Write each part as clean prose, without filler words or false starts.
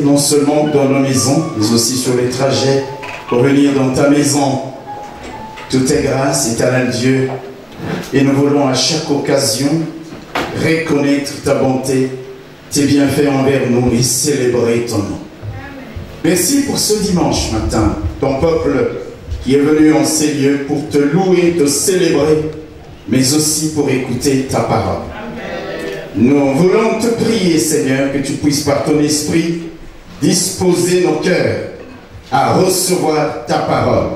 non seulement dans nos maisons, mais aussi sur les trajets pour venir dans ta maison. Tout est grâce, éternel Dieu, et nous voulons à chaque occasion reconnaître ta bonté, tes bienfaits envers nous et célébrer ton nom. Merci pour ce dimanche matin, ton peuple qui est venu en ces lieux pour te louer, te célébrer, mais aussi pour écouter ta parole. Nous voulons te prier, Seigneur, que tu puisses par ton esprit disposer nos cœurs à recevoir ta parole,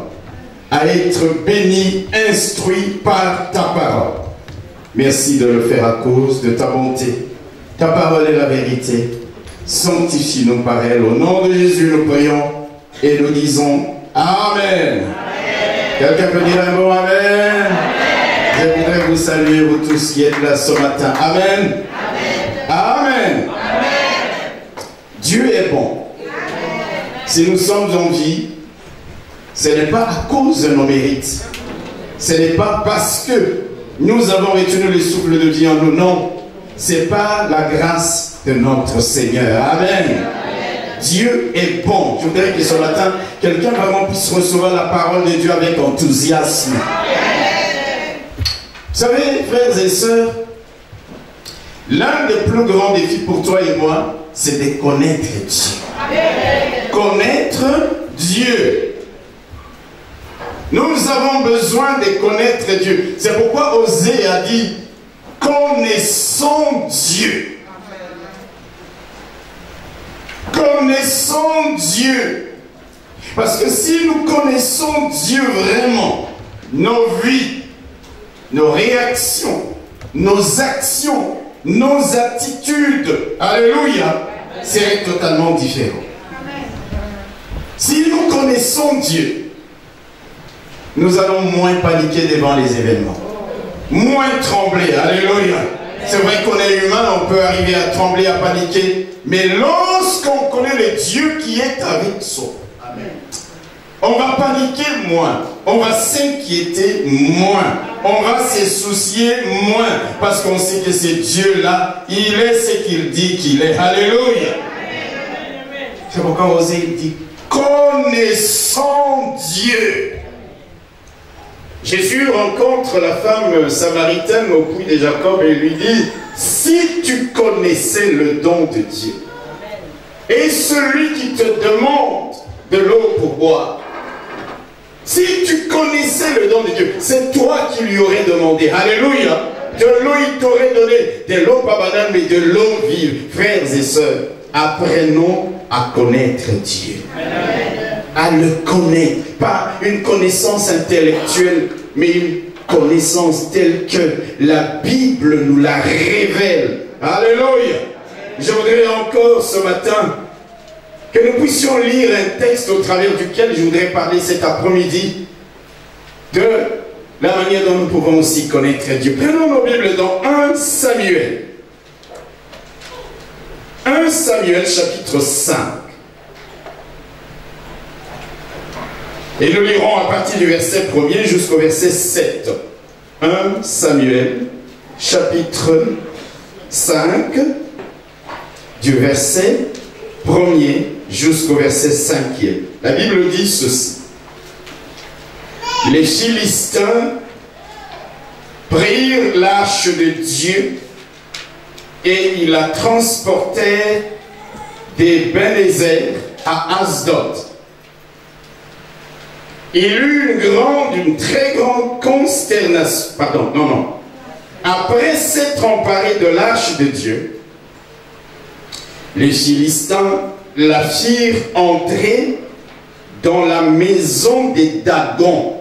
à être bénis, instruits par ta parole. Merci de le faire à cause de ta bonté. Ta parole est la vérité. Sanctifie-nous par elle. Au nom de Jésus, nous prions et nous disons Amen. Quelqu'un peut dire un mot Amen? Je voudrais vous saluer, vous tous qui êtes là ce matin. Amen. Amen. Dieu est bon. Si nous sommes en vie, ce n'est pas à cause de nos mérites. Ce n'est pas parce que nous avons retenu le souffle de vie en nous. Non, c'est par la grâce de notre Seigneur. Amen. Dieu est bon. Je voudrais que ce matin, quelqu'un vraiment puisse recevoir la parole de Dieu avec enthousiasme. Vous savez, frères et sœurs, l'un des plus grands défis pour toi et moi, c'est de connaître Dieu. Connaître Dieu. Nous avons besoin de connaître Dieu. C'est pourquoi Osée a dit, connaissons Dieu. Connaissons Dieu. Parce que si nous connaissons Dieu vraiment, nos vies, nos réactions, nos actions, nos attitudes, alléluia, seraient totalement différentes. Si nous connaissons Dieu, nous allons moins paniquer devant les événements, moins trembler, alléluia. C'est vrai qu'on est humain, on peut arriver à trembler, à paniquer, mais lorsqu'on connaît le Dieu qui est avec soi, on va paniquer moins, on va s'inquiéter moins, on va se soucier moins, parce qu'on sait que ce Dieu-là, il est ce qu'il dit qu'il est. Alléluia. C'est pourquoi Osée dit, connaissons Dieu. Jésus rencontre la femme samaritaine au puits de Jacob et lui dit, si tu connaissais le don de Dieu, et celui qui te demande de l'eau pour boire, si tu connaissais le don de Dieu, c'est toi qui lui aurais demandé. Alléluia. De l'eau, il t'aurait donné. De l'eau pas banale, mais de l'eau vive. Frères et sœurs, apprenons à connaître Dieu. À le connaître. Pas une connaissance intellectuelle, mais une connaissance telle que la Bible nous la révèle. Alléluia. Je voudrais encore ce matin que nous puissions lire un texte au travers duquel je voudrais parler cet après-midi de la manière dont nous pouvons aussi connaître Dieu. Prenons nos Bibles dans 1 Samuel. 1 Samuel chapitre 5. Et nous lirons à partir du verset 1er jusqu'au verset 7. 1 Samuel chapitre 5 du verset 1er jusqu'au verset 5e. La Bible dit ceci. Les Philistins prirent l'arche de Dieu et ils la transportèrent d'Ebenezer à Asdod. Il eut une très grande consternation. Pardon, non. Après s'être emparés de l'arche de Dieu, les Philistins la firent entrer dans la maison des Dagon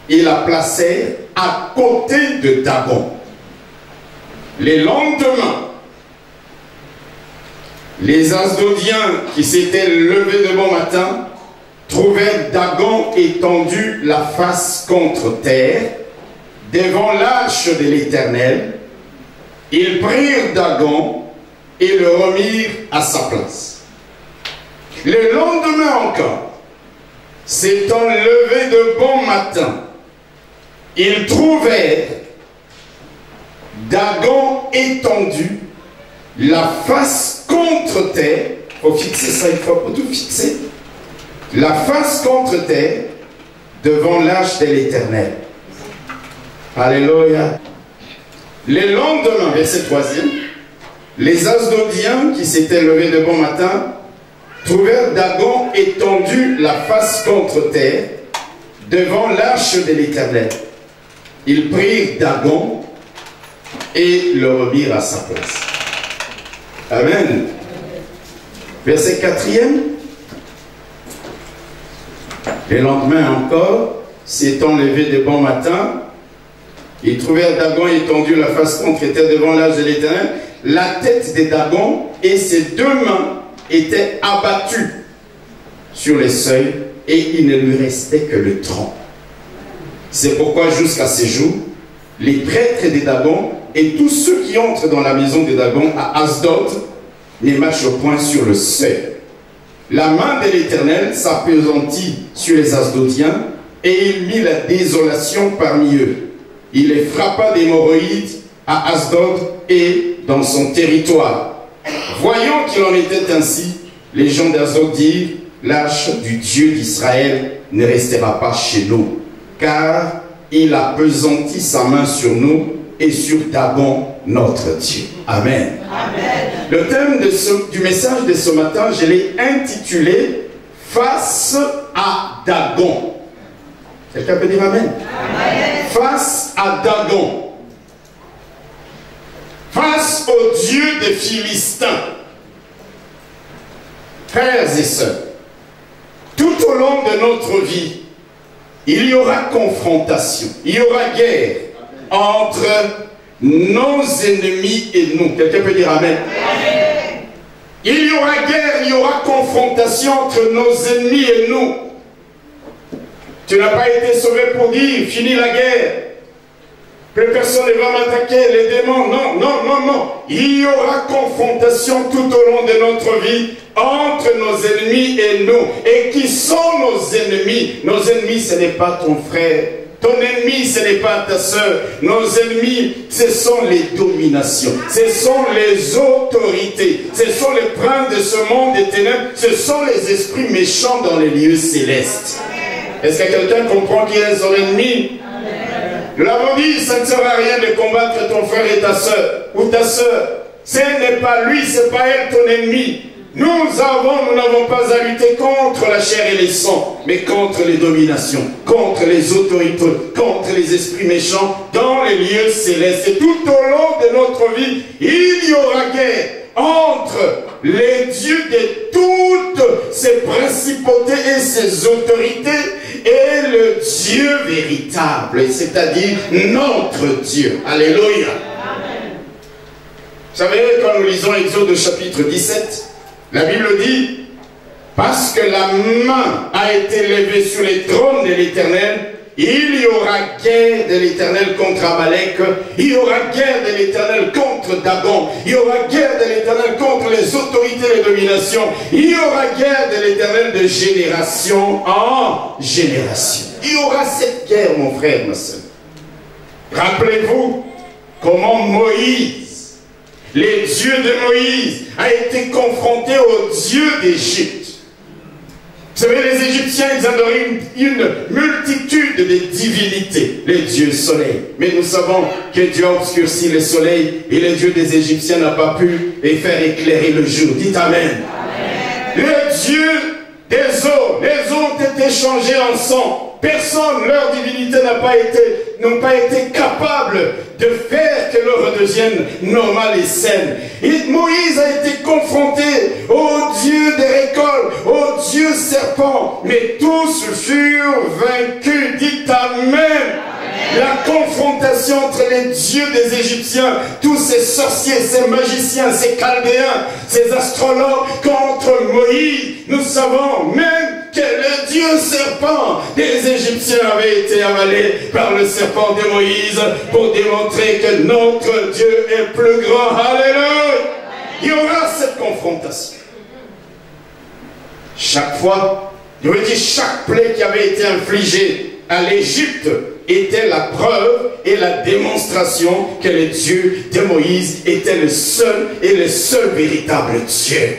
et la placèrent à côté de Dagon. Les lendemains, les Asdodiens qui s'étaient levés de bon matin trouvèrent Dagon étendu la face contre terre devant l'arche de l'Éternel. Ils prirent Dagon et le remirent à sa place. Le lendemain encore, s'étant levés de bon matin, ils trouvèrent Dagon étendu, la face contre terre, Il faut fixer ça, il faut tout fixer. La face contre terre devant l'arche de l'Éternel. Alléluia. Le lendemain, verset 3e, les Asdodiens qui s'étaient levés de bon matin trouvèrent Dagon étendu la face contre terre devant l'arche de l'Éternel. Ils prirent Dagon et le remirent à sa place. Amen. Verset 4e. Le lendemain encore, s'étant levés de bon matin, ils trouvèrent Dagon étendu la face contre terre devant l'arche de l'Éternel. La tête de Dagon et ses deux mains étaient abattues sur les seuils et il ne lui restait que le tronc. C'est pourquoi jusqu'à ce jour, les prêtres de Dagon et tous ceux qui entrent dans la maison de Dagon à Asdod ne marchent point sur le seuil. La main de l'Éternel s'appesantit sur les Asdodiens et il mit la désolation parmi eux. Il les frappa d'hémorroïdes à Asdod et dans son territoire. Voyant qu'il en était ainsi, les gens d'Asdod dirent, l'arche du Dieu d'Israël ne restera pas chez nous, car il a pesanti sa main sur nous et sur Dagon, notre Dieu. Amen. Amen. Le thème du message de ce matin, je l'ai intitulé « Face à Dagon ». Quelqu'un peut dire Amen? Amen. Face à Dagon. Face au Dieu des Philistins. Frères et sœurs, tout au long de notre vie, il y aura confrontation, il y aura guerre entre nos ennemis et nous. Quelqu'un peut dire Amen? Amen. Il y aura guerre, il y aura confrontation entre nos ennemis et nous. Tu n'as pas été sauvé pour dire, fini la guerre. Plus personne ne va m'attaquer, les démons. Non, non, non, non. Il y aura confrontation tout au long de notre vie entre nos ennemis et nous. Et qui sont nos ennemis? Nos ennemis, ce n'est pas ton frère. Ton ennemi, ce n'est pas ta soeur. Nos ennemis, ce sont les dominations. Ce sont les autorités. Ce sont les princes de ce monde des ténèbres. Ce sont les esprits méchants dans les lieux célestes. Est-ce que quelqu'un comprend qui est son ennemi? Nous l'avons dit, ça ne sert à rien de combattre ton frère et ta soeur, ou ta soeur. Ce n'est pas lui, ce n'est pas elle ton ennemi. Nous n'avons pas à lutter contre la chair et les sangs, mais contre les dominations, contre les autorités, contre les esprits méchants dans les lieux célestes. Et tout au long de notre vie, il y aura guerre entre les dieux de toutes ces principautés et ces autorités et le Dieu véritable, c'est-à-dire notre Dieu. Alléluia. Amen. Vous savez, quand nous lisons Exode chapitre 17, la Bible dit, parce que la main a été levée sur les trônes de l'Éternel, il y aura guerre de l'Éternel contre Amalek, il y aura guerre de l'Éternel contre Dagon, il y aura guerre de l'Éternel contre les autorités et les dominations, il y aura guerre de l'Éternel de génération en génération. Il y aura cette guerre, mon frère, ma soeur. Rappelez-vous comment Moïse, les dieux de Moïse, a été confronté aux dieux d'Égypte. Vous savez, les Égyptiens, ils adoraient une multitude de divinités, les dieux soleil. Mais nous savons que Dieu a obscurci le soleil et le Dieu des Égyptiens n'a pas pu faire éclairer le jour. Dites Amen. Amen. Le Dieu des eaux, les eaux ont été changées en sang. Personne, leur divinité n'ont pas été capables de faire que l'eau redevienne normale et saine. Et Moïse a été confronté au Dieu des récoltes, au Dieu serpent, mais tous furent vaincus. Dites Amen. La confrontation entre les dieux des Égyptiens, tous ces sorciers, ces magiciens, ces chaldéens, ces astrologues contre Moïse, nous savons même que le Dieu serpent des Égyptiens avait été avalé par le serpent de Moïse pour démontrer que notre Dieu est plus grand. Alléluia! Il y aura cette confrontation. Chaque fois, je veux dire, chaque plaie qui avait été infligée à l'Égypte était la preuve et la démonstration que le Dieu de Moïse était le seul et le seul véritable Dieu.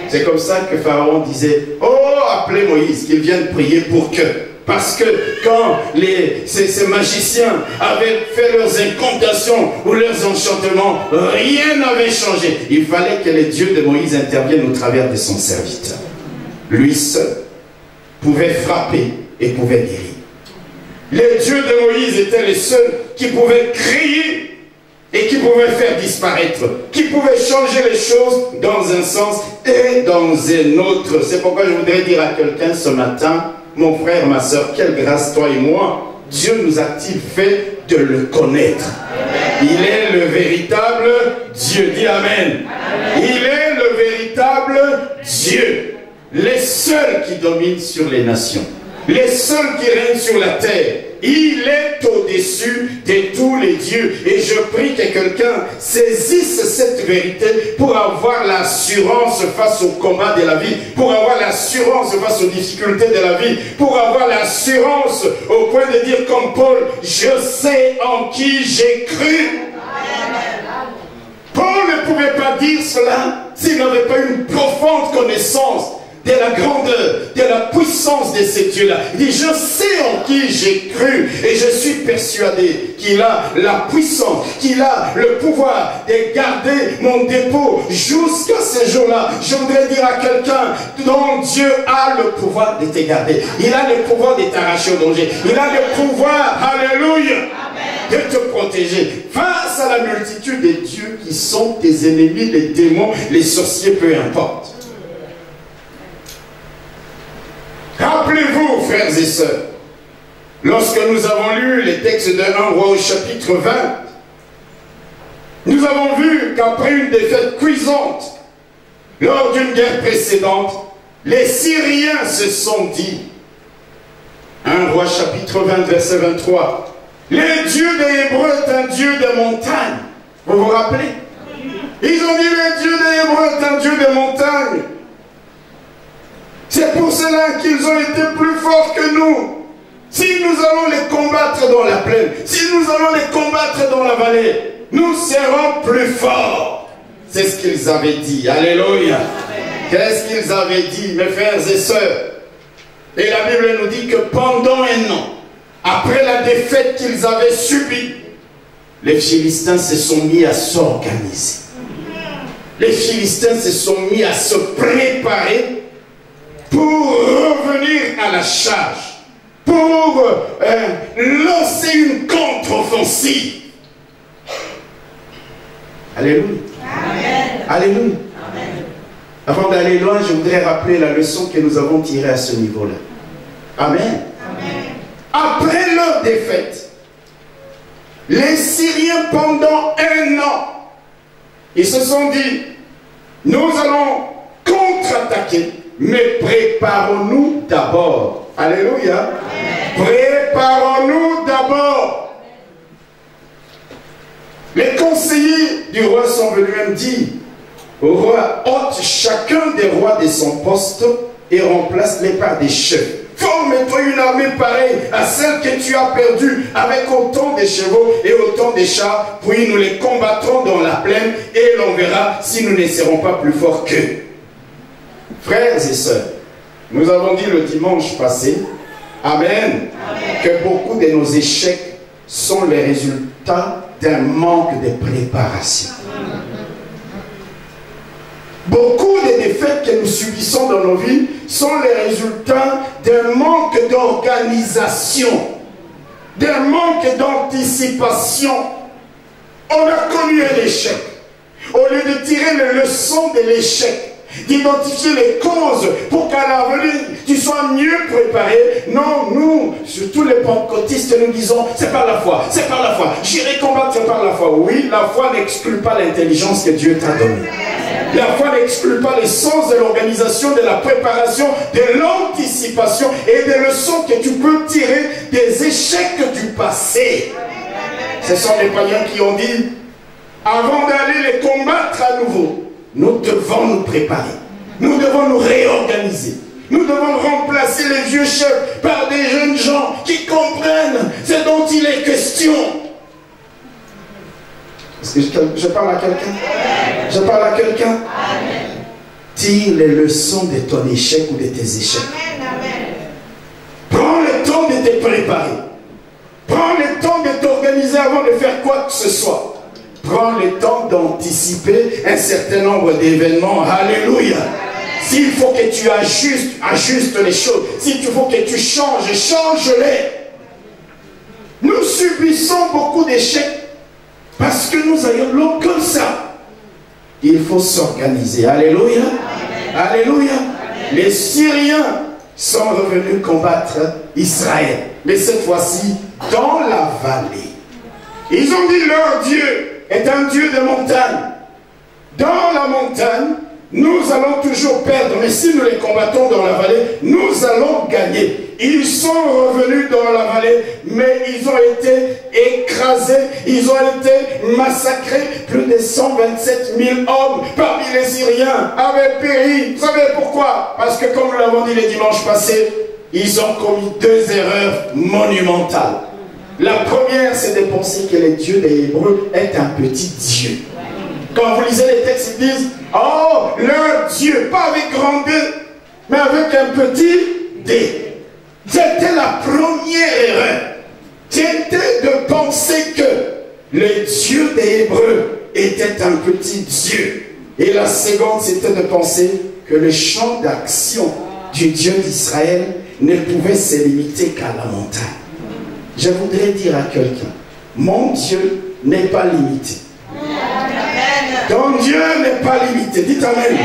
C'est comme ça que Pharaon disait, oh, appelez Moïse, qu'il vienne prier pour que. Parce que quand ces magiciens avaient fait leurs incantations ou leurs enchantements, rien n'avait changé. Il fallait que les dieux de Moïse interviennent au travers de son serviteur. Lui seul pouvait frapper et pouvait guérir. Les dieux de Moïse étaient les seuls qui pouvaient crier et qui pouvaient faire disparaître, qui pouvaient changer les choses dans un sens et dans un autre. C'est pourquoi je voudrais dire à quelqu'un ce matin, mon frère, ma soeur, quelle grâce, toi et moi, Dieu nous a-t-il fait de le connaître. Il est le véritable Dieu. Dis Amen. Il est le véritable Dieu. Les seuls qui dominent sur les nations. Les seuls qui règnent sur la terre. Il est au-dessus de tous les dieux. Et je prie que quelqu'un saisisse cette vérité pour avoir l'assurance face au combat de la vie, pour avoir l'assurance face aux difficultés de la vie, pour avoir l'assurance au point de dire comme Paul, je sais en qui j'ai cru. Paul ne pouvait pas dire cela s'il n'avait pas une profonde connaissance de la grandeur, de la puissance de ces dieux-là. Il dit, je sais en qui j'ai cru et je suis persuadé qu'il a la puissance, qu'il a le pouvoir de garder mon dépôt jusqu'à ce jour-là. Je voudrais dire à quelqu'un dont Dieu a le pouvoir de te garder. Il a le pouvoir de t'arracher au danger. Il a le pouvoir, alléluia, de te protéger face à la multitude des dieux qui sont tes ennemis, les démons, les sorciers, peu importe. Rappelez-vous, frères et sœurs, lorsque nous avons lu les textes de 1 Roi au chapitre 20, nous avons vu qu'après une défaite cuisante, lors d'une guerre précédente, les Syriens se sont dit, 1 Roi chapitre 20, verset 23, le Dieu des Hébreux est un Dieu de montagne. Vous vous rappelez? Ils ont dit, le Dieu des Hébreux est un Dieu de montagne. C'est pour cela qu'ils ont été plus forts que nous. Si nous allons les combattre dans la plaine, si nous allons les combattre dans la vallée, nous serons plus forts. C'est ce qu'ils avaient dit. Alléluia. Qu'est-ce qu'ils avaient dit, mes frères et sœurs? Et la Bible nous dit que pendant un an, après la défaite qu'ils avaient subie, les Philistins se sont mis à s'organiser. Les Philistins se sont mis à se préparer pour revenir à la charge, pour lancer une contre-offensive. Alléluia. Amen. Alléluia. Amen. Avant d'aller loin, je voudrais rappeler la leçon que nous avons tirée à ce niveau-là. Amen. Amen. Après leur défaite, les Syriens, pendant un an, ils se sont dit, nous allons contre-attaquer. Mais préparons-nous d'abord. Alléluia. Préparons-nous d'abord. Les conseillers du roi sont venus même dire au roi, ôte chacun des rois de son poste et remplace-les par des chefs. Forme-toi une armée pareille à celle que tu as perdue avec autant de chevaux et autant de chars, puis nous les combattrons dans la plaine et l'on verra si nous ne serons pas plus forts qu'eux. Frères et sœurs, nous avons dit le dimanche passé, Amen, que beaucoup de nos échecs sont les résultats d'un manque de préparation. Beaucoup de défaites que nous subissons dans nos vies sont les résultats d'un manque d'organisation, d'un manque d'anticipation. On a connu un échec. Au lieu de tirer les leçons de l'échec, d'identifier les causes pour qu'à l'avenir tu sois mieux préparé. Non, nous, surtout les pentecôtistes, nous disons c'est par la foi, c'est par la foi. J'irai combattre par la foi. Oui, la foi n'exclut pas l'intelligence que Dieu t'a donnée. La foi n'exclut pas les sens de l'organisation, de la préparation, de l'anticipation et des leçons que tu peux tirer des échecs du passé. Ce sont les païens qui ont dit, avant d'aller les combattre à nouveau, nous devons nous préparer. Nous devons nous réorganiser. Nous devons remplacer les vieux chefs par des jeunes gens qui comprennent ce dont il est question. Est-ce que je parle à quelqu'un? Je parle à quelqu'un? Tire les leçons de ton échec ou de tes échecs. Prends le temps de te préparer. Prends le temps de t'organiser avant de faire quoi que ce soit. Prends le temps d'anticiper un certain nombre d'événements. Alléluia. S'il faut que tu ajustes, ajuste les choses. S'il faut que tu changes, change-les. Nous subissons beaucoup d'échecs parce que nous ayons comme ça. Il faut s'organiser. Alléluia. Alléluia. Les Syriens sont revenus combattre Israël. Mais cette fois-ci, dans la vallée. Ils ont dit leur Dieu est un Dieu de montagne. Dans la montagne, nous allons toujours perdre. Mais si nous les combattons dans la vallée, nous allons gagner. Ils sont revenus dans la vallée, mais ils ont été écrasés, ils ont été massacrés. Plus de 127 000 hommes parmi les Syriens avaient péri. Vous savez pourquoi? Parce que comme nous l'avons dit le dimanche passé, ils ont commis deux erreurs monumentales. La première, c'est de penser que le Dieu des Hébreux est un petit Dieu. Quand vous lisez les textes, ils disent, oh, leur Dieu, pas avec grand D, mais avec un petit D. C'était la première erreur. C'était de penser que le Dieu des Hébreux était un petit Dieu. Et la seconde, c'était de penser que le champ d'action du Dieu d'Israël ne pouvait se limiter qu'à la montagne. Je voudrais dire à quelqu'un, mon Dieu n'est pas limité. Ton Dieu n'est pas limité. Dites Amen.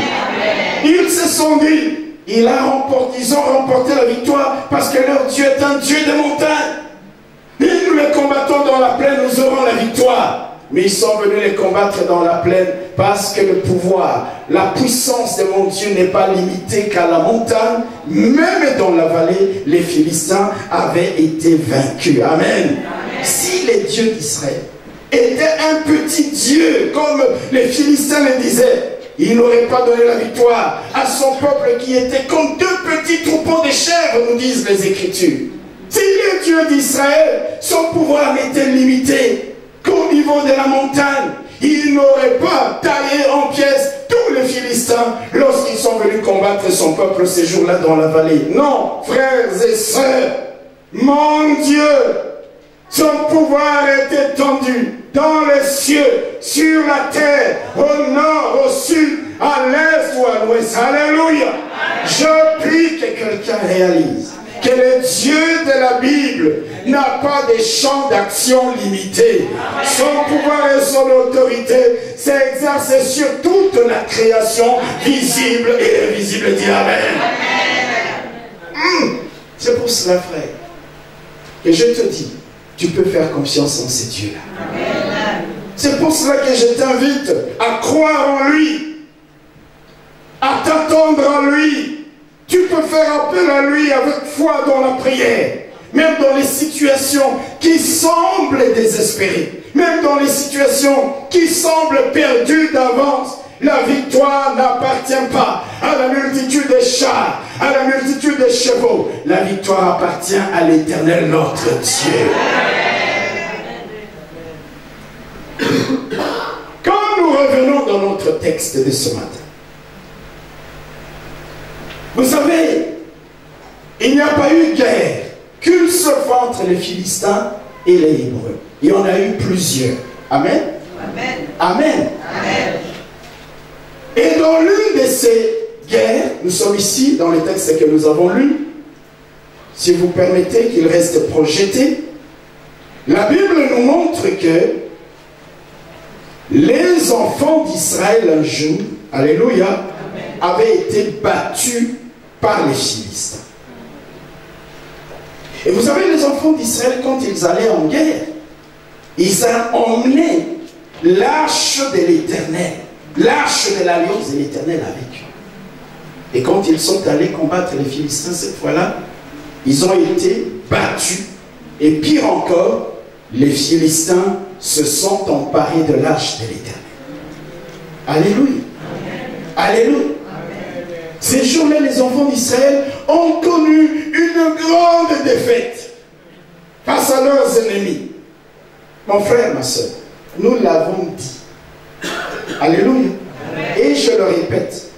Ils se sont dit, ils ont remporté la victoire parce que leur Dieu est un Dieu de montagne. Et nous les combattons dans la plaine, nous aurons la victoire. Mais ils sont venus les combattre dans la plaine parce que le pouvoir, la puissance de mon Dieu n'est pas limitée qu'à la montagne. Même dans la vallée, les Philistins avaient été vaincus. Amen. Amen. Si les dieux d'Israël étaient un petit Dieu, comme les Philistins le disaient, il n'aurait pas donné la victoire à son peuple qui était comme deux petits troupeaux de chèvres, nous disent les Écritures. Si les dieux d'Israël, son pouvoir n'était limité qu'au niveau de la montagne, il n'aurait pas taillé en pièces tous les Philistins lorsqu'ils sont venus combattre son peuple ces jours-là dans la vallée. Non, frères et sœurs, mon Dieu, son pouvoir est étendu dans les cieux, sur la terre, au nord, au sud, à l'est ou à l'ouest. Alléluia. Je prie que quelqu'un réalise que le Dieu de la Bible n'a pas de champ d'action limité. Son pouvoir et son autorité s'exercent sur toute la création visible et invisible. Dis Amen. C'est pour cela, frère, que je te dis, tu peux faire confiance en ces dieux-là. C'est pour cela que je t'invite à croire en lui, à t'attendre à lui. Tu peux faire appel à lui avec foi dans la prière, même dans les situations qui semblent désespérées, même dans les situations qui semblent perdues d'avance. La victoire n'appartient pas à la multitude des chars, à la multitude des chevaux. La victoire appartient à l'Éternel, notre Dieu. Quand nous revenons dans notre texte de ce matin, vous savez, il n'y a pas eu guerre qu'une seule fois entre les Philistins et les Hébreux. Il y en a eu plusieurs. Amen. Amen. Amen. Amen. Et dans l'une de ces guerres, nous sommes ici dans les textes que nous avons lus, si vous permettez qu'il reste projeté, la Bible nous montre que les enfants d'Israël un jour, alléluia, avaient été battus par les Philistins. Et vous savez, les enfants d'Israël, quand ils allaient en guerre, ils ont emmené l'arche de l'Éternel, l'arche de l'alliance de l'Éternel avec eux. Et quand ils sont allés combattre les Philistins cette fois-là, ils ont été battus. Et pire encore, les Philistins se sont emparés de l'arche de l'Éternel. Alléluia. Alléluia. Ces jours-là, les enfants d'Israël ont connu une grande défaite face à leurs ennemis. Mon frère, ma soeur, nous l'avons dit. Alléluia. Et je le répète,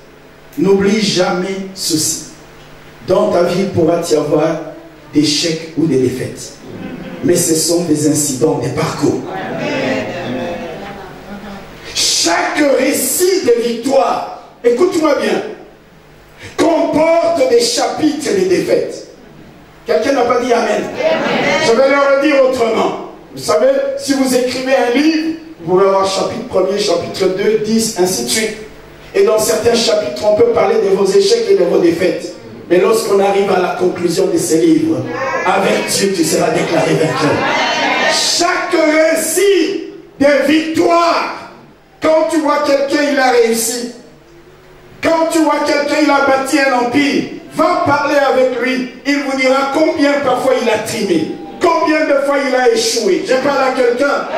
n'oublie jamais ceci. Dans ta vie, il pourra y avoir des échecs ou des défaites. Mais ce sont des incidents, des parcours. Chaque récit de victoire, écoute-moi bien, comporte des chapitres et des défaites. Quelqu'un n'a pas dit Amen. Je vais leur dire autrement. Vous savez, si vous écrivez un livre, vous pouvez avoir chapitre 1er, chapitre 2, 10, ainsi de suite. Et dans certains chapitres, on peut parler de vos échecs et de vos défaites. Mais lorsqu'on arrive à la conclusion de ces livres, avec Dieu, tu seras déclaré vainqueur. Chaque récit de victoire, quand tu vois quelqu'un, il a réussi. Quand tu vois quelqu'un, il a bâti un empire, va parler avec lui. Il vous dira combien parfois il a trimé. Combien de fois il a échoué. Je parle à quelqu'un.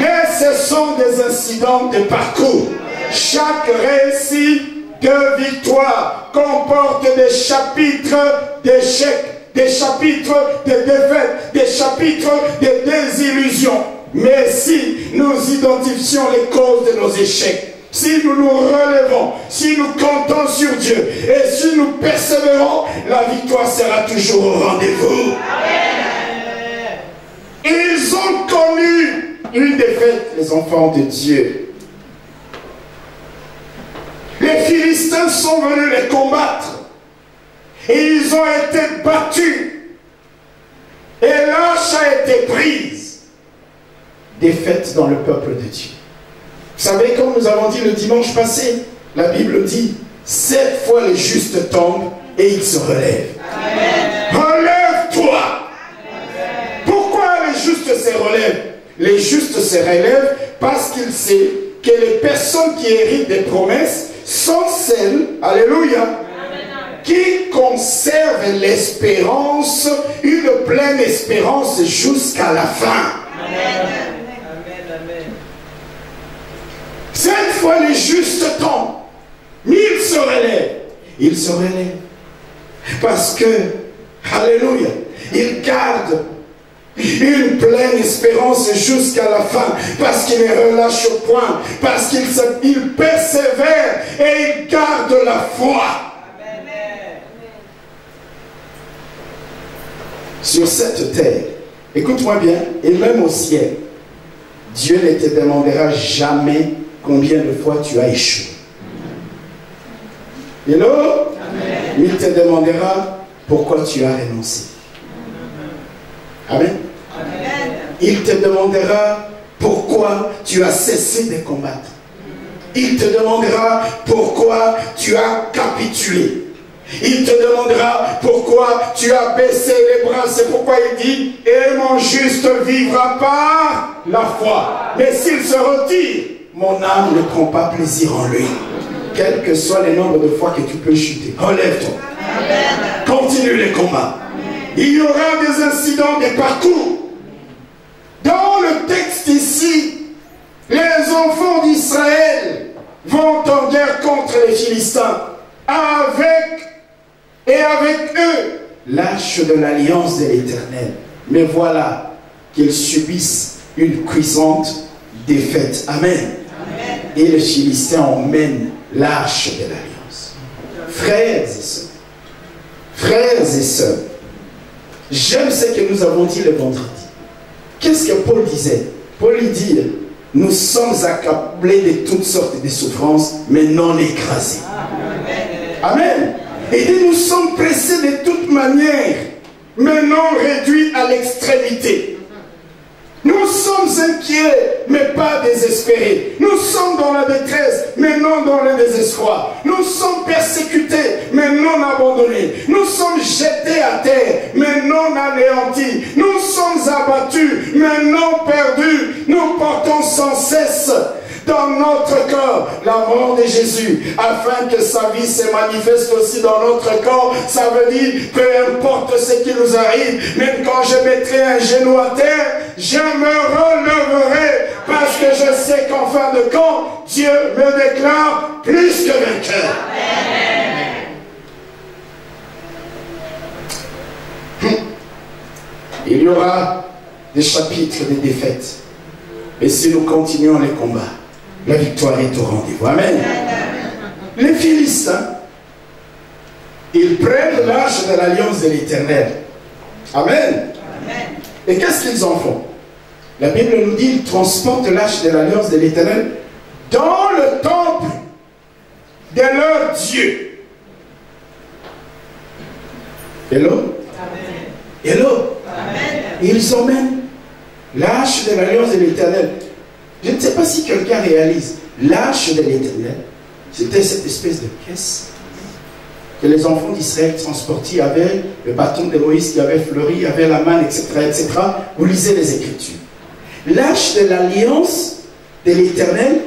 Mais ce sont des incidents de parcours. Chaque récit de victoire comporte des chapitres d'échecs, des chapitres de défaites, des chapitres de désillusions. Mais si nous identifions les causes de nos échecs, si nous nous relevons, si nous comptons sur Dieu et si nous persévérons, la victoire sera toujours au rendez-vous. Ils ont connu une défaite, les enfants de Dieu. Les Philistins sont venus les combattre et ils ont été battus et l'arche a été prise. Défaite dans le peuple de Dieu. Vous savez, comme nous avons dit le dimanche passé, la Bible dit 7 fois les justes tombent et ils se relèvent. Relève-toi. Pourquoi les justes se relèvent? Les justes se relèvent parce qu'ils savent que les personnes qui héritent des promesses sont celles, alléluia, qui conservent l'espérance, une pleine espérance jusqu'à la fin. Cette fois les justes tombent, mais ils se relèvent. Ils se relèvent parce que, alléluia, ils gardent une pleine espérance jusqu'à la fin, parce qu'ils ne relâchent point, parce qu'ils persévèrent et ils gardent la foi. Sur cette terre, écoute-moi bien, et même au ciel, Dieu ne te demandera jamais combien de fois tu as échoué. Hello? Amen. Il te demandera pourquoi tu as renoncé. Amen. Amen. Il te demandera pourquoi tu as cessé de combattre. Il te demandera pourquoi tu as capitulé. Il te demandera pourquoi tu as baissé les bras. C'est pourquoi il dit, et mon juste vivra par la foi. Mais s'il se retire, mon âme ne prend pas plaisir en lui. Quel que soit le nombre de fois que tu peux chuter, relève-toi. Continue les combats. Il y aura des incidents, des parcours. Dans le texte ici, les enfants d'Israël vont en guerre contre les Philistins. Avec eux, l'arche de l'alliance de l'Éternel. Mais voilà qu'ils subissent une cuisante défaite. Amen. Amen. Et les Philistins emmènent l'arche de l'alliance. Frères et sœurs, j'aime ce que nous avons dit le vendredi. Qu'est-ce que Paul disait? Paul dit, nous sommes accablés de toutes sortes de souffrances, mais non écrasés. Amen. Et dit, nous sommes pressés de toute manière, mais non réduits à l'extrémité. Nous sommes inquiets, mais pas désespérés. Nous sommes dans la détresse, mais non dans le désespoir. Nous sommes persécutés, mais non abandonnés. Nous sommes jetés à terre, mais non anéantis. Nous sommes abattus, mais non perdus. Nous portons sans cesse dans notre corps la mort de Jésus, afin que sa vie se manifeste aussi dans notre corps. Ça veut dire, peu importe ce qui nous arrive, même quand je mettrai un genou à terre, je me releverai, parce que je sais qu'en fin de compte, Dieu me déclare plus que vainqueur. Il y aura des chapitres de défaites, et si nous continuons les combats, la victoire est au rendez-vous. Amen. Les Philistins Ils prennent l'arche de l'alliance de l'Éternel. Amen. Amen. Et qu'est-ce qu'ils en font? La Bible nous dit qu'ils transportent l'arche de l'alliance de l'Éternel dans le temple de leur Dieu. Hello? Amen. Hello? Amen. Ils emmènent l'arche de l'alliance de l'Éternel. Je ne sais pas si quelqu'un réalise. L'arche de l'Éternel, c'était cette espèce de caisse que les enfants d'Israël transportaient avec le bâton de Moïse qui avait fleuri, il y avait la manne, etc., etc. Vous lisez les Écritures. L'arche de l'alliance de l'Éternel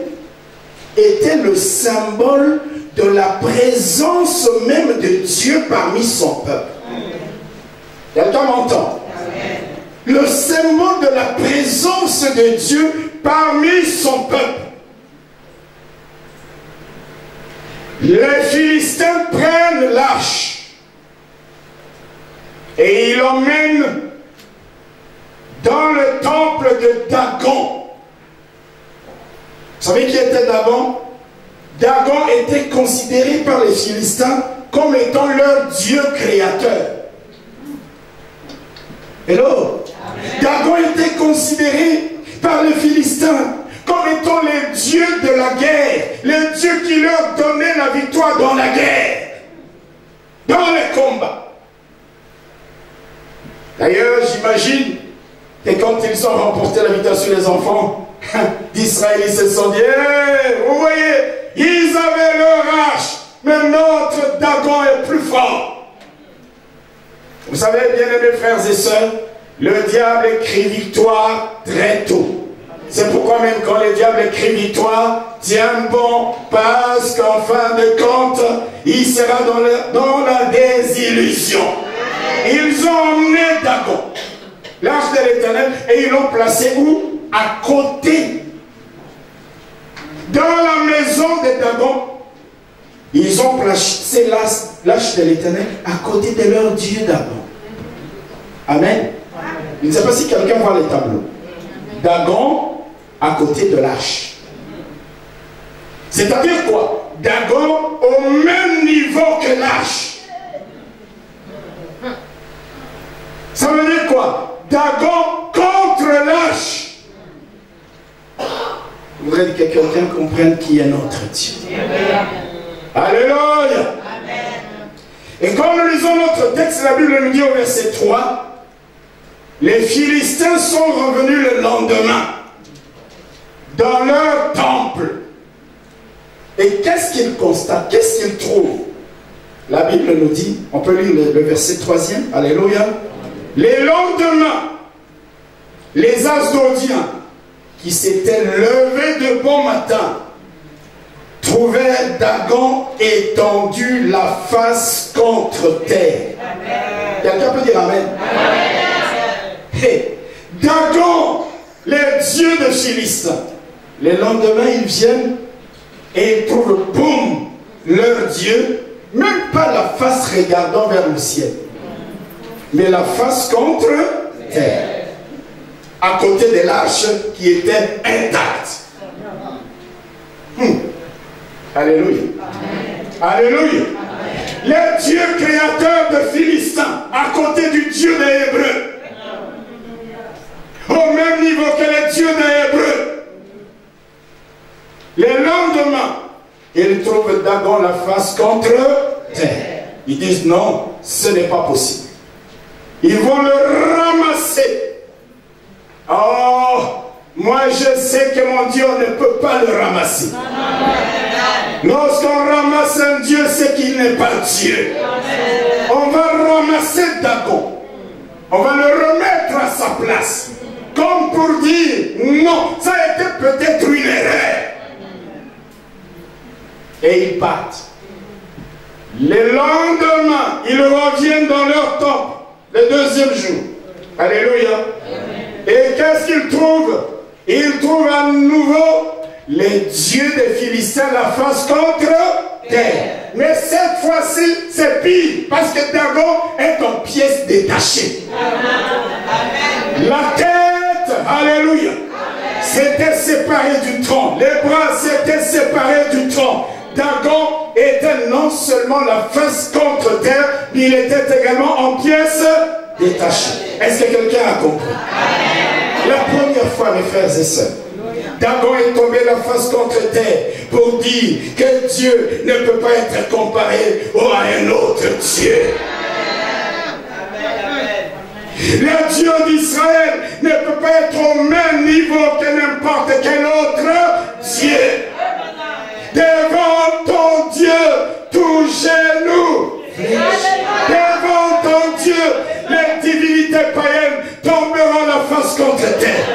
était le symbole de la présence même de Dieu parmi son peuple. Quelqu'un m'entend? Le symbole de la présence de Dieu parmi son peuple. Les Philistins prennent l'arche et ils l'emmènent dans le temple de Dagon. Vous savez qui était Dagon? Dagon était considéré par les Philistins comme étant leur Dieu créateur. Hello? Amen. Dagon était considéré par les Philistins comme étant les dieux de la guerre, les dieux qui leur donnaient la victoire dans la guerre, dans les combats. D'ailleurs, j'imagine que quand ils ont remporté la victoire sur les enfants d'Israël, ils se sont dit, hey, vous voyez, ils avaient leur arche, mais notre Dagon est plus fort. Vous savez, bien-aimés frères et sœurs, le diable écrit victoire très tôt. C'est pourquoi même quand le diable écrit victoire, tiens bon, parce qu'en fin de compte, il sera dans la désillusion. Ils ont emmené Dagon, l'arche de l'Éternel, et ils l'ont placé où? À côté. Dans la maison de Dagon, ils ont placé l'arche de l'Éternel à côté de leur Dieu Dagon. Amen. Je ne sais pas si quelqu'un voit les tableaux. Dagon à côté de l'arche. C'est-à-dire quoi? Dagon au même niveau que l'arche. Ça veut dire quoi? Dagon contre l'arche. Je voudrais que quelqu'un comprenne qui est notre Dieu. Alléluia. Et quand nous lisons notre texte, la Bible nous dit au verset 3, les Philistins sont revenus le lendemain dans leur temple. Et qu'est-ce qu'ils constatent? Qu'est-ce qu'ils trouvent? La Bible nous dit, on peut lire le verset 3e, alléluia. Les lendemains, les Asdodiens qui s'étaient levés de bon matin trouvèrent Dagon étendu la face contre terre. Quelqu'un peut dire amen? Hey, Dagon, les dieux de Philistins. Les lendemains, ils viennent et ils trouvent, boum, leur Dieu, même pas la face regardant vers le ciel, mais la face contre terre, à côté de l'arche qui était intacte. Alléluia. Alléluia. Le Dieu créateur de Philistins, à côté du Dieu des Hébreux, au même niveau que les dieux des Hébreux. Le lendemain, ils trouvent Dagon la face contre terre. Ils disent non, ce n'est pas possible. Ils vont le ramasser. Oh, moi je sais que mon Dieu ne peut pas le ramasser. Lorsqu'on ramasse un Dieu, c'est qu'il n'est pas Dieu. On va ramasser Dagon. On va le remettre à sa place. Comme pour dire, non, ça a été peut-être une erreur. Et ils partent. Le lendemain, ils reviennent dans leur temple, le deuxième jour. Alléluia. Et qu'est-ce qu'ils trouvent? Ils trouvent à nouveau les dieux des Philistins la face contre terre. Mais cette fois-ci, c'est pire, parce que Dagon est en pièces détachées. La tête, alléluia, s'était séparée du tronc. Les bras s'étaient séparés du tronc. Dagon était non seulement la face contre terre, mais il était également en pièces détachées. Est-ce que quelqu'un a compris? La première fois, mes frères et sœurs, Dagon est tombé la face contre terre pour dire que Dieu ne peut pas être comparé à un autre Dieu. Le Dieu d'Israël ne peut pas être au même niveau que n'importe quel autre Dieu. Devant ton Dieu, tout genou fléchit. Devant ton Dieu, les divinités païennes tomberont la face contre terre.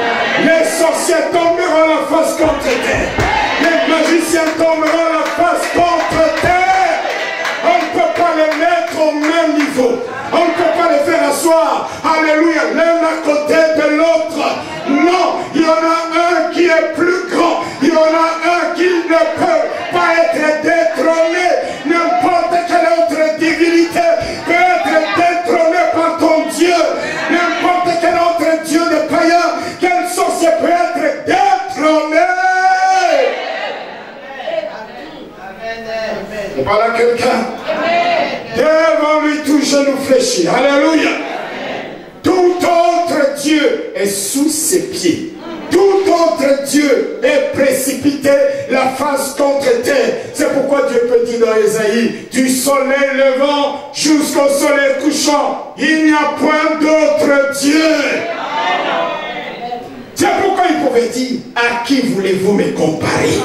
Les sorciers tomberont la face contre terre. Les magiciens tomberont la face contre terre. On ne peut pas les mettre au même niveau. On ne peut pas les faire asseoir, alléluia, l'un à côté de l'autre. Non, il y en a un qui est plus grand. Il y en a un qui ne peut pas être détrôné. N'importe quelle autre divinité peut être détrônée par ton Dieu. N'importe quel autre Dieu de païen, quel sorcier peut être détrôné. Et par là quelqu'un. Devant lui tout genou fléchit. Alléluia. Tout autre Dieu est sous ses pieds. Tout autre Dieu est précipité la face contre terre. C'est pourquoi Dieu peut dire dans Ésaïe, du soleil levant jusqu'au soleil couchant, il n'y a point d'autre Dieu. C'est pourquoi il pouvait dire, à qui voulez-vous me comparer?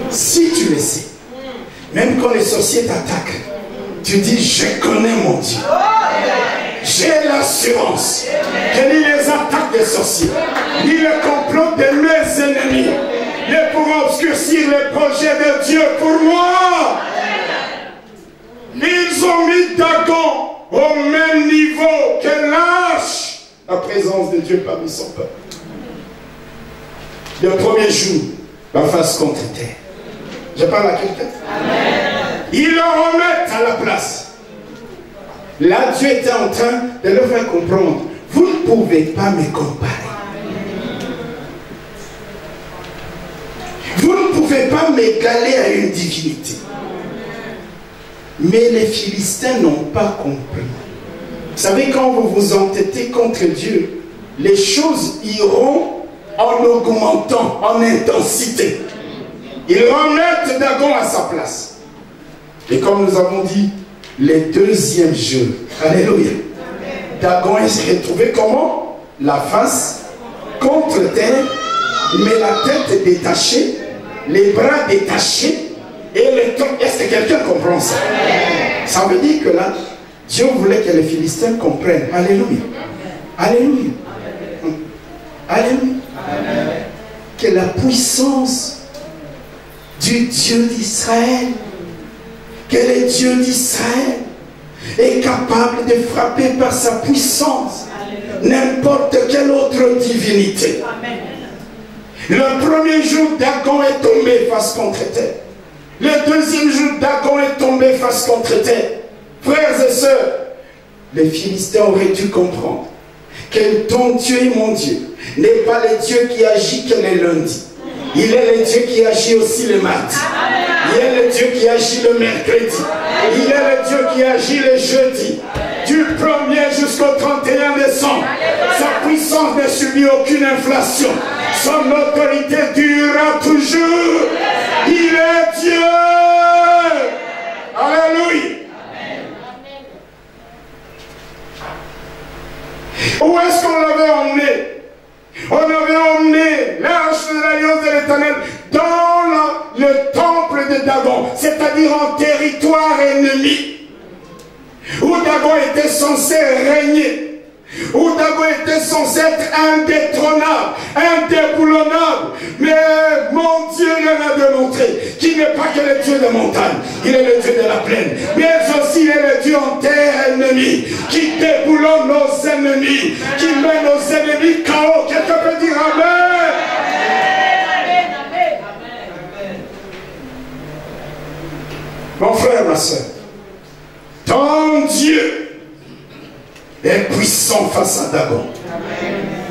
Si tu le sais, même quand les sorciers t'attaquent, tu dis, je connais mon Dieu. J'ai l'assurance que ni les attaques des sorciers, ni le complot de mes ennemis ne pourront obscurcir les projets de Dieu pour moi. Ils ont mis Dagon au même niveau que lâche la présence de Dieu parmi son peuple. Le premier jour, la face contre terre. Je parle à quelqu'un. Ils le remettent à la place. Là, Dieu était en train de leur faire comprendre, vous ne pouvez pas me comparer. Vous ne pouvez pas m'égaler à une divinité. Mais les Philistins n'ont pas compris. Vous savez, quand vous vous entêtez contre Dieu, les choses iront en augmentant, en intensité. Ils remettent Dagon à sa place. Et comme nous avons dit, les deuxièmes jours, alléluia, Dagon est retrouvé comment? La face contre terre, mais la tête détachée, les bras détachés, et les troncs. Est-ce que quelqu'un comprend ça? Ça veut dire que là, Dieu voulait que les Philistins comprennent. Alléluia. Alléluia. Alléluia. Que la puissance du Dieu d'Israël, que le Dieu d'Israël est capable de frapper par sa puissance n'importe quelle autre divinité. Le premier jour, Dagon est tombé face contre terre. Le deuxième jour, Dagon est tombé face contre terre. Frères et sœurs, les Philistins auraient dû comprendre que ton Dieu et mon Dieu n'est pas le Dieu qui agit que le lundi. Il est le Dieu qui agit aussi le mardi. Il est le Dieu qui agit le mercredi. Il est le Dieu qui agit le jeudi. Du 1er jusqu'au 31 décembre. Sa puissance ne subit aucune inflation. Son autorité durera toujours. Il est Dieu. Alléluia. Où est-ce qu'on l'avait emmené? On avait emmené l'arche de l'alliance de l'Éternel dans le temple de Dagon, c'est-à-dire en territoire ennemi, où Dagon était censé régner, où Dagon était censé être indétrônable, indéboulonnable. Mais mon Dieu leur a démontré qu'il n'est pas que le Dieu de montagne, il est le Dieu de la plaine, mais aussi il est le Dieu en terre ennemie, qui déboulonne nos ennemis, qui met nos ennemis KO. Quelqu'un peut dire Amen. Mon frère, ma soeur, ton Dieu est puissant face à Dagon.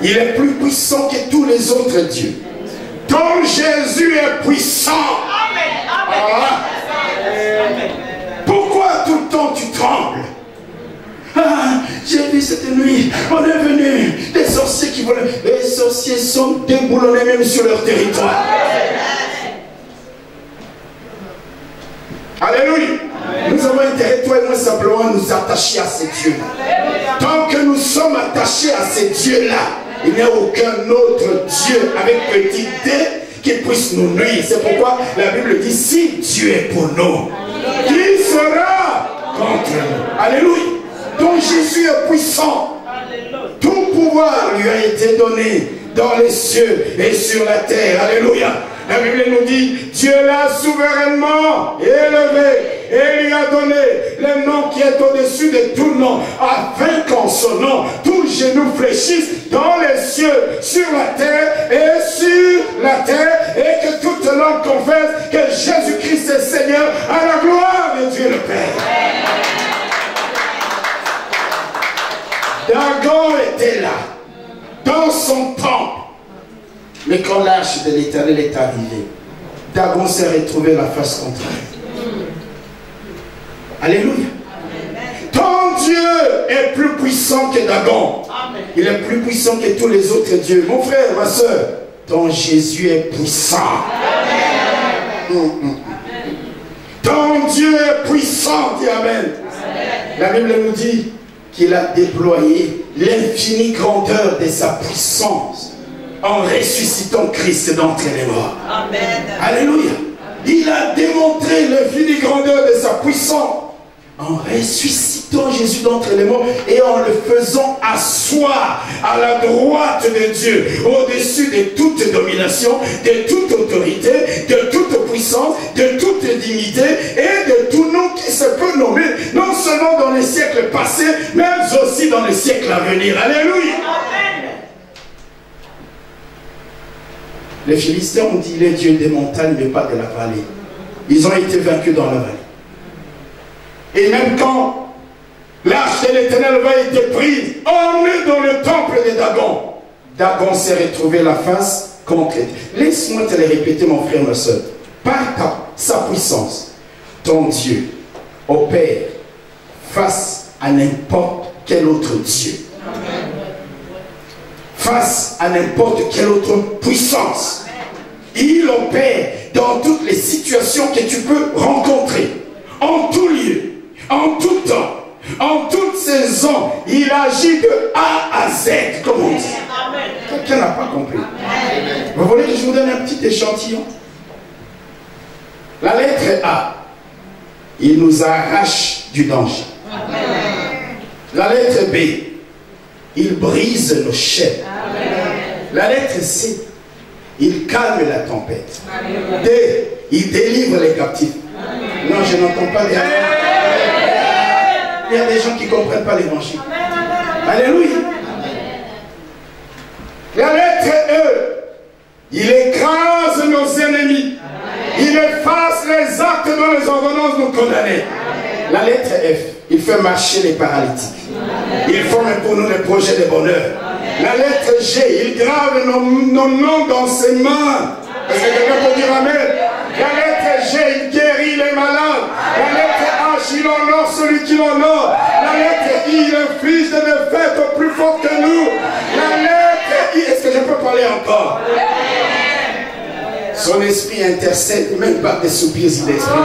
Il est plus puissant que tous les autres dieux. Ton Jésus est puissant. Ah. Pourquoi tout le temps tu trembles? Ah, j'ai vu cette nuit, on est venu, des sorciers qui voulaient. Les sorciers sont déboulonnés même sur leur territoire. Alléluia. Nous avons intérêt, toi et moi, simplement à nous attacher à ces dieux. Tant que nous sommes attachés à ces dieux-là, il n'y a aucun autre Dieu avec petit d qui puisse nous nuire. C'est pourquoi la Bible dit, si Dieu est pour nous, qui sera contre nous? Alléluia. Donc Jésus est puissant. Tout pouvoir lui a été donné dans les cieux et sur la terre. Alléluia. La Bible nous dit, Dieu l'a souverainement élevé et lui a donné le nom qui est au-dessus de tout nom, afin qu'en son nom, tout genou fléchisse dans les cieux, sur la terre et sur la terre, et que toute langue confesse que Jésus-Christ est Seigneur, à la gloire de Dieu le Père. Dagon était là, dans son temple. Mais quand l'arche de l'Éternel est arrivée, Dagon s'est retrouvé la face contre elle. Alléluia. Ton Dieu est plus puissant que Dagon. Il est plus puissant que tous les autres dieux. Mon frère, ma soeur, ton Jésus est puissant. Ton Dieu est puissant, dis Amen. La Bible nous dit qu'il a déployé l'infinie grandeur de sa puissance en ressuscitant Christ d'entre les morts. Amen. Alléluia. Il a démontré l'infinie grandeur de sa puissance en ressuscitant Jésus d'entre les morts et en le faisant asseoir à la droite de Dieu, au-dessus de toute domination, de toute autorité, de toute puissance, de toute dignité et de tout nom qui se peut nommer, non seulement dans les siècles passés, mais aussi dans les siècles à venir. Alléluia. Amen. Les Philistins ont dit les dieux des montagnes, mais pas de la vallée. Ils ont été vaincus dans la vallée. Et même quand l'arche de l'Éternel va être prise, emmenée dans le temple de Dagon, Dagon s'est retrouvé la face contre. Laisse-moi te le répéter, mon frère, ma soeur. Par sa puissance, ton Dieu opère face à n'importe quel autre Dieu. Face à n'importe quelle autre puissance. Il opère dans toutes les situations que tu peux rencontrer. En tout lieu, en tout temps, en toutes saisons, il agit de A à Z, comme on dit. Quelqu'un n'a pas compris. Vous voulez que je vous donne un petit échantillon? La lettre A, il nous arrache du danger. La lettre B, il brise nos chaînes. La lettre C, il calme la tempête. D, il délivre les captifs. Non, je n'entends pas bien. Il y a des gens qui ne comprennent pas l'évangile. Alléluia. La lettre E, il écrase nos ennemis. Il efface les actes dont les ordonnances nous condamnaient. La lettre F, il fait marcher les paralytiques. Il forme pour nous les projets de bonheur. La lettre G, il grave nos noms dans ses mains. Est-ce que quelqu'un peut dire Amen? La lettre G, il guérit les malades. La lettre H, il honore celui qui l'honore. La lettre I, il inflige des défaites au plus fort que nous. La lettre I, est-ce que je peux parler encore? Son esprit intercède, même par des soupirs, il exprime.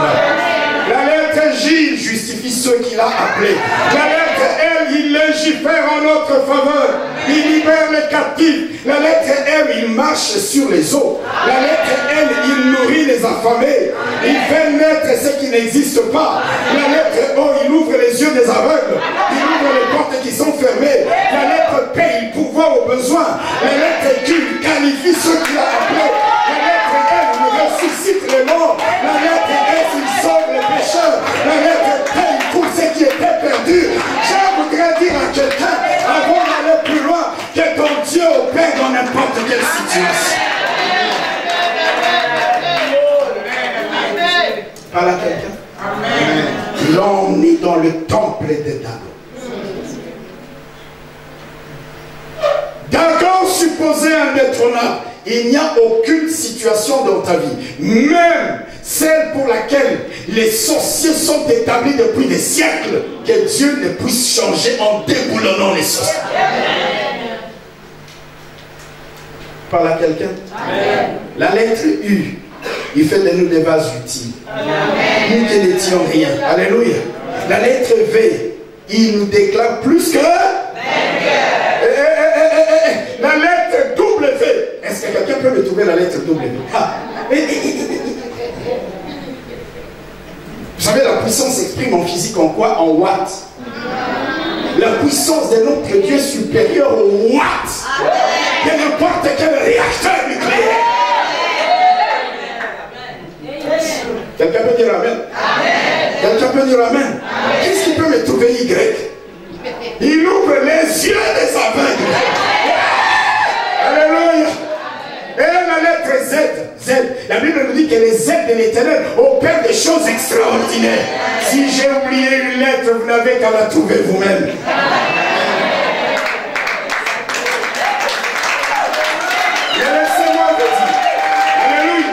La lettre J, il justifie ceux qu'il a appelés. La lettre L, il légifère en notre faveur. Il libère les captifs. La lettre M, il marche sur les eaux. La lettre L, il nourrit les affamés. Il fait naître ce qui n'existe pas. La lettre O, il ouvre les yeux des aveugles. Il ouvre les portes qui sont fermées. La lettre P, il pourvoit aux besoins. La lettre Q, il qualifie ceux qu'il a appelés. La lettre L, il ressuscite les morts. La lettre S, il sauve les pécheurs. La lettre T, il trouve ce qui était perdu. Je voudrais dire à quelqu'un, avant d'aller plus loin, que ton Dieu opère dans n'importe quelle situation. Parle à quelqu'un. L'on est dans le temple de Dagon. Dagon supposé indétrônable. il n'y a aucune situation dans ta vie, même celle pour laquelle les sorciers sont établis depuis des siècles, que Dieu ne puisse changer en déboulonnant les sorciers. Parle à quelqu'un. La lettre U, il fait de nous des vases utiles. Nous qui n'étions rien. Alléluia. La lettre V, il nous déclare plus que la lettre W. Est-ce que quelqu'un peut me trouver la lettre W? Vous savez, la puissance s'exprime en physique en quoi? En watts. La puissance de notre Dieu est supérieure aux watts de n'importe quel réacteur nucléaire. Quelqu'un peut dire Amen? Quelqu'un peut dire Amen? Qu'est-ce qui peut me trouver Y? Il ouvre les yeux des aveugles. Alléluia. Et la lettre Z, la Bible nous dit que les Z de l'Éternel opèrent des choses extraordinaires. Si j'ai oublié une lettre, vous n'avez qu'à la trouver vous-même. Laissez-moi vous dire, alléluia,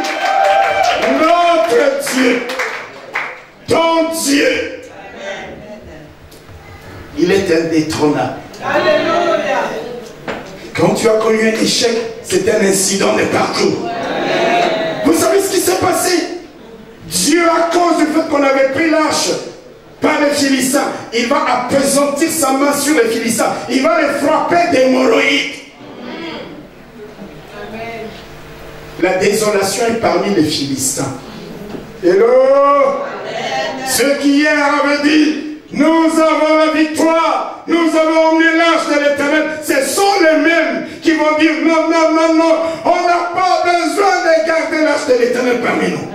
notre Dieu, ton Dieu, il est indétrônable. Alléluia. Quand tu as connu un échec, c'est un incident de parcours. Vous savez ce qui s'est passé? Dieu, à cause du fait qu'on avait pris l'arche par les Philistins, il va appesantir sa main sur les Philistins. Il va les frapper d'hémorroïdes. La désolation est parmi les Philistins. Hello! Ceux qui hier avaient dit, nous avons la victoire, nous avons emmené l'arche de l'Éternel, ce sont les mêmes qui vont dire non, non, non, non, on n'a pas besoin de garder l'arche de l'Éternel parmi nous.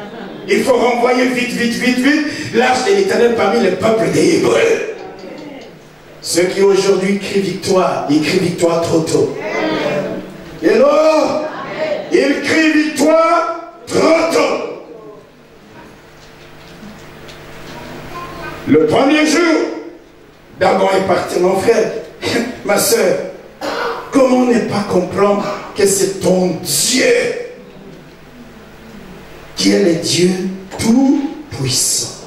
Il faut renvoyer vite, vite, vite, vite l'arche de l'Éternel parmi le peuple des Hébreux. Ceux qui aujourd'hui crient victoire, ils crient victoire trop tôt. Hello! Ils crient victoire trop tôt. Le premier jour, Dagon est parti, mon frère, ma soeur, comment ne pas comprendre que c'est ton Dieu qui est le Dieu tout-puissant.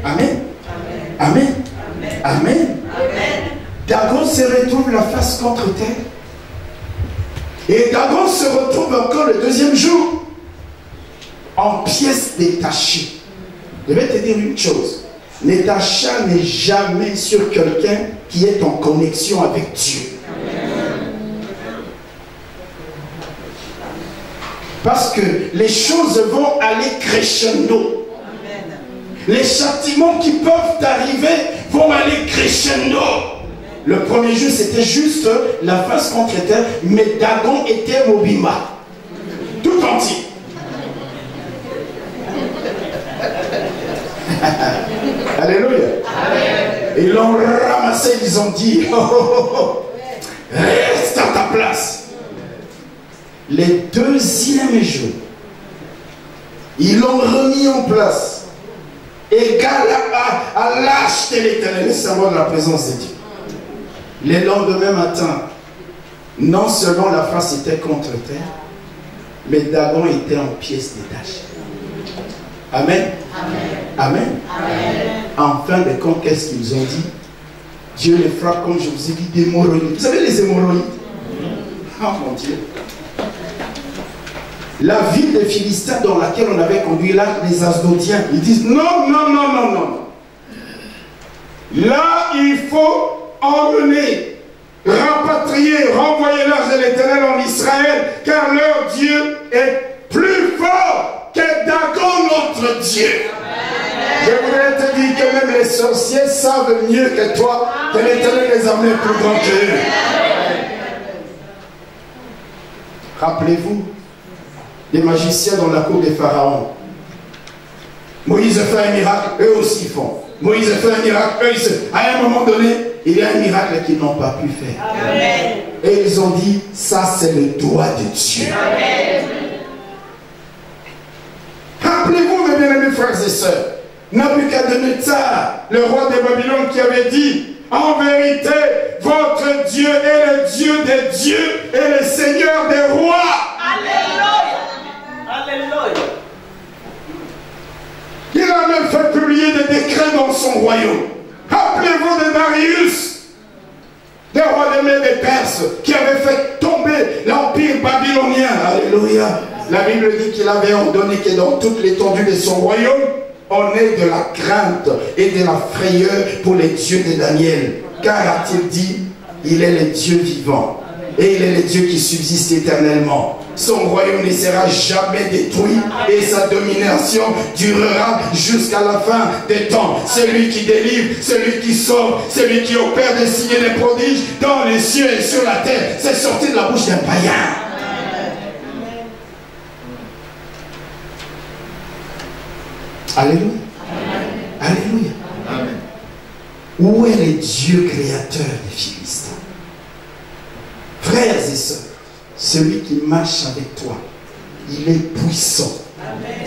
Amen. Amen. Amen. Dagon se retrouve la face contre terre. Et Dagon se retrouve encore le deuxième jour en pièces détachées. Je vais te dire une chose. Ne t'acharne jamais sur quelqu'un qui est en connexion avec Dieu. Parce que les choses vont aller crescendo. Les châtiments qui peuvent arriver vont aller crescendo. Le premier jour, c'était juste la face contre terre, mais Dagon était Mobimba. Tout entier. Alléluia. Ils l'ont ramassé, ils ont dit, oh, oh, oh, reste à ta place. Le deuxième jour, ils l'ont remis en place, égal à l'arche de l'Éternel, le symbole de la présence de Dieu. Le lendemain matin, non seulement la face était contre terre, mais Dagon était en pièces détachées. Amen. Amen. Amen. En fin de compte, qu'est-ce qu'ils ont dit? Dieu les frappe, comme je vous ai dit, d'hémorroïdes. Vous savez les hémorroïdes? Oh mon Dieu. La ville des Philistins dans laquelle on avait conduit là, les Asdodiens, ils disent non, non, non, non, non. Là, il faut emmener, rapatrier, renvoyer l'arche de l'Éternel en Israël, car leur Dieu est plus fort que Dagon, notre Dieu. Je voudrais te dire que même les sorciers savent mieux que toi que l'Éternel les a amenés plus grands qu'eux. Rappelez-vous, les magiciens dans la cour des pharaons. Moïse fait un miracle, eux aussi font. Moïse fait un miracle, eux ils se... À un moment donné, il y a un miracle qu'ils n'ont pas pu faire. Amen. Et ils ont dit, ça c'est le doigt de Dieu. Amen. Rappelez-vous, mes bien-aimés frères et sœurs, Nabuchodonosor, le roi de Babylone, qui avait dit, en vérité, votre Dieu est le Dieu des dieux et le Seigneur des rois. Alléluia. décrets dans son royaume. Rappelez-vous de Darius, des rois des Mèdes et des Perses, qui avait fait tomber l'empire babylonien. Alléluia. La Bible dit qu'il avait ordonné que dans toute l'étendue de son royaume, on ait de la crainte et de la frayeur pour les dieux de Daniel. Car a-t-il dit, il est le Dieu vivant. Et il est le Dieu qui subsiste éternellement. Son royaume ne sera jamais détruit et sa domination durera jusqu'à la fin des temps. Celui qui délivre, celui qui sauve, celui qui opère des signes et des prodiges dans les cieux et sur la terre. C'est sorti de la bouche d'un païen. Alléluia. Alléluia. Amen. Où est le Dieu créateur des Philistins? Frères et sœurs, celui qui marche avec toi, il est puissant.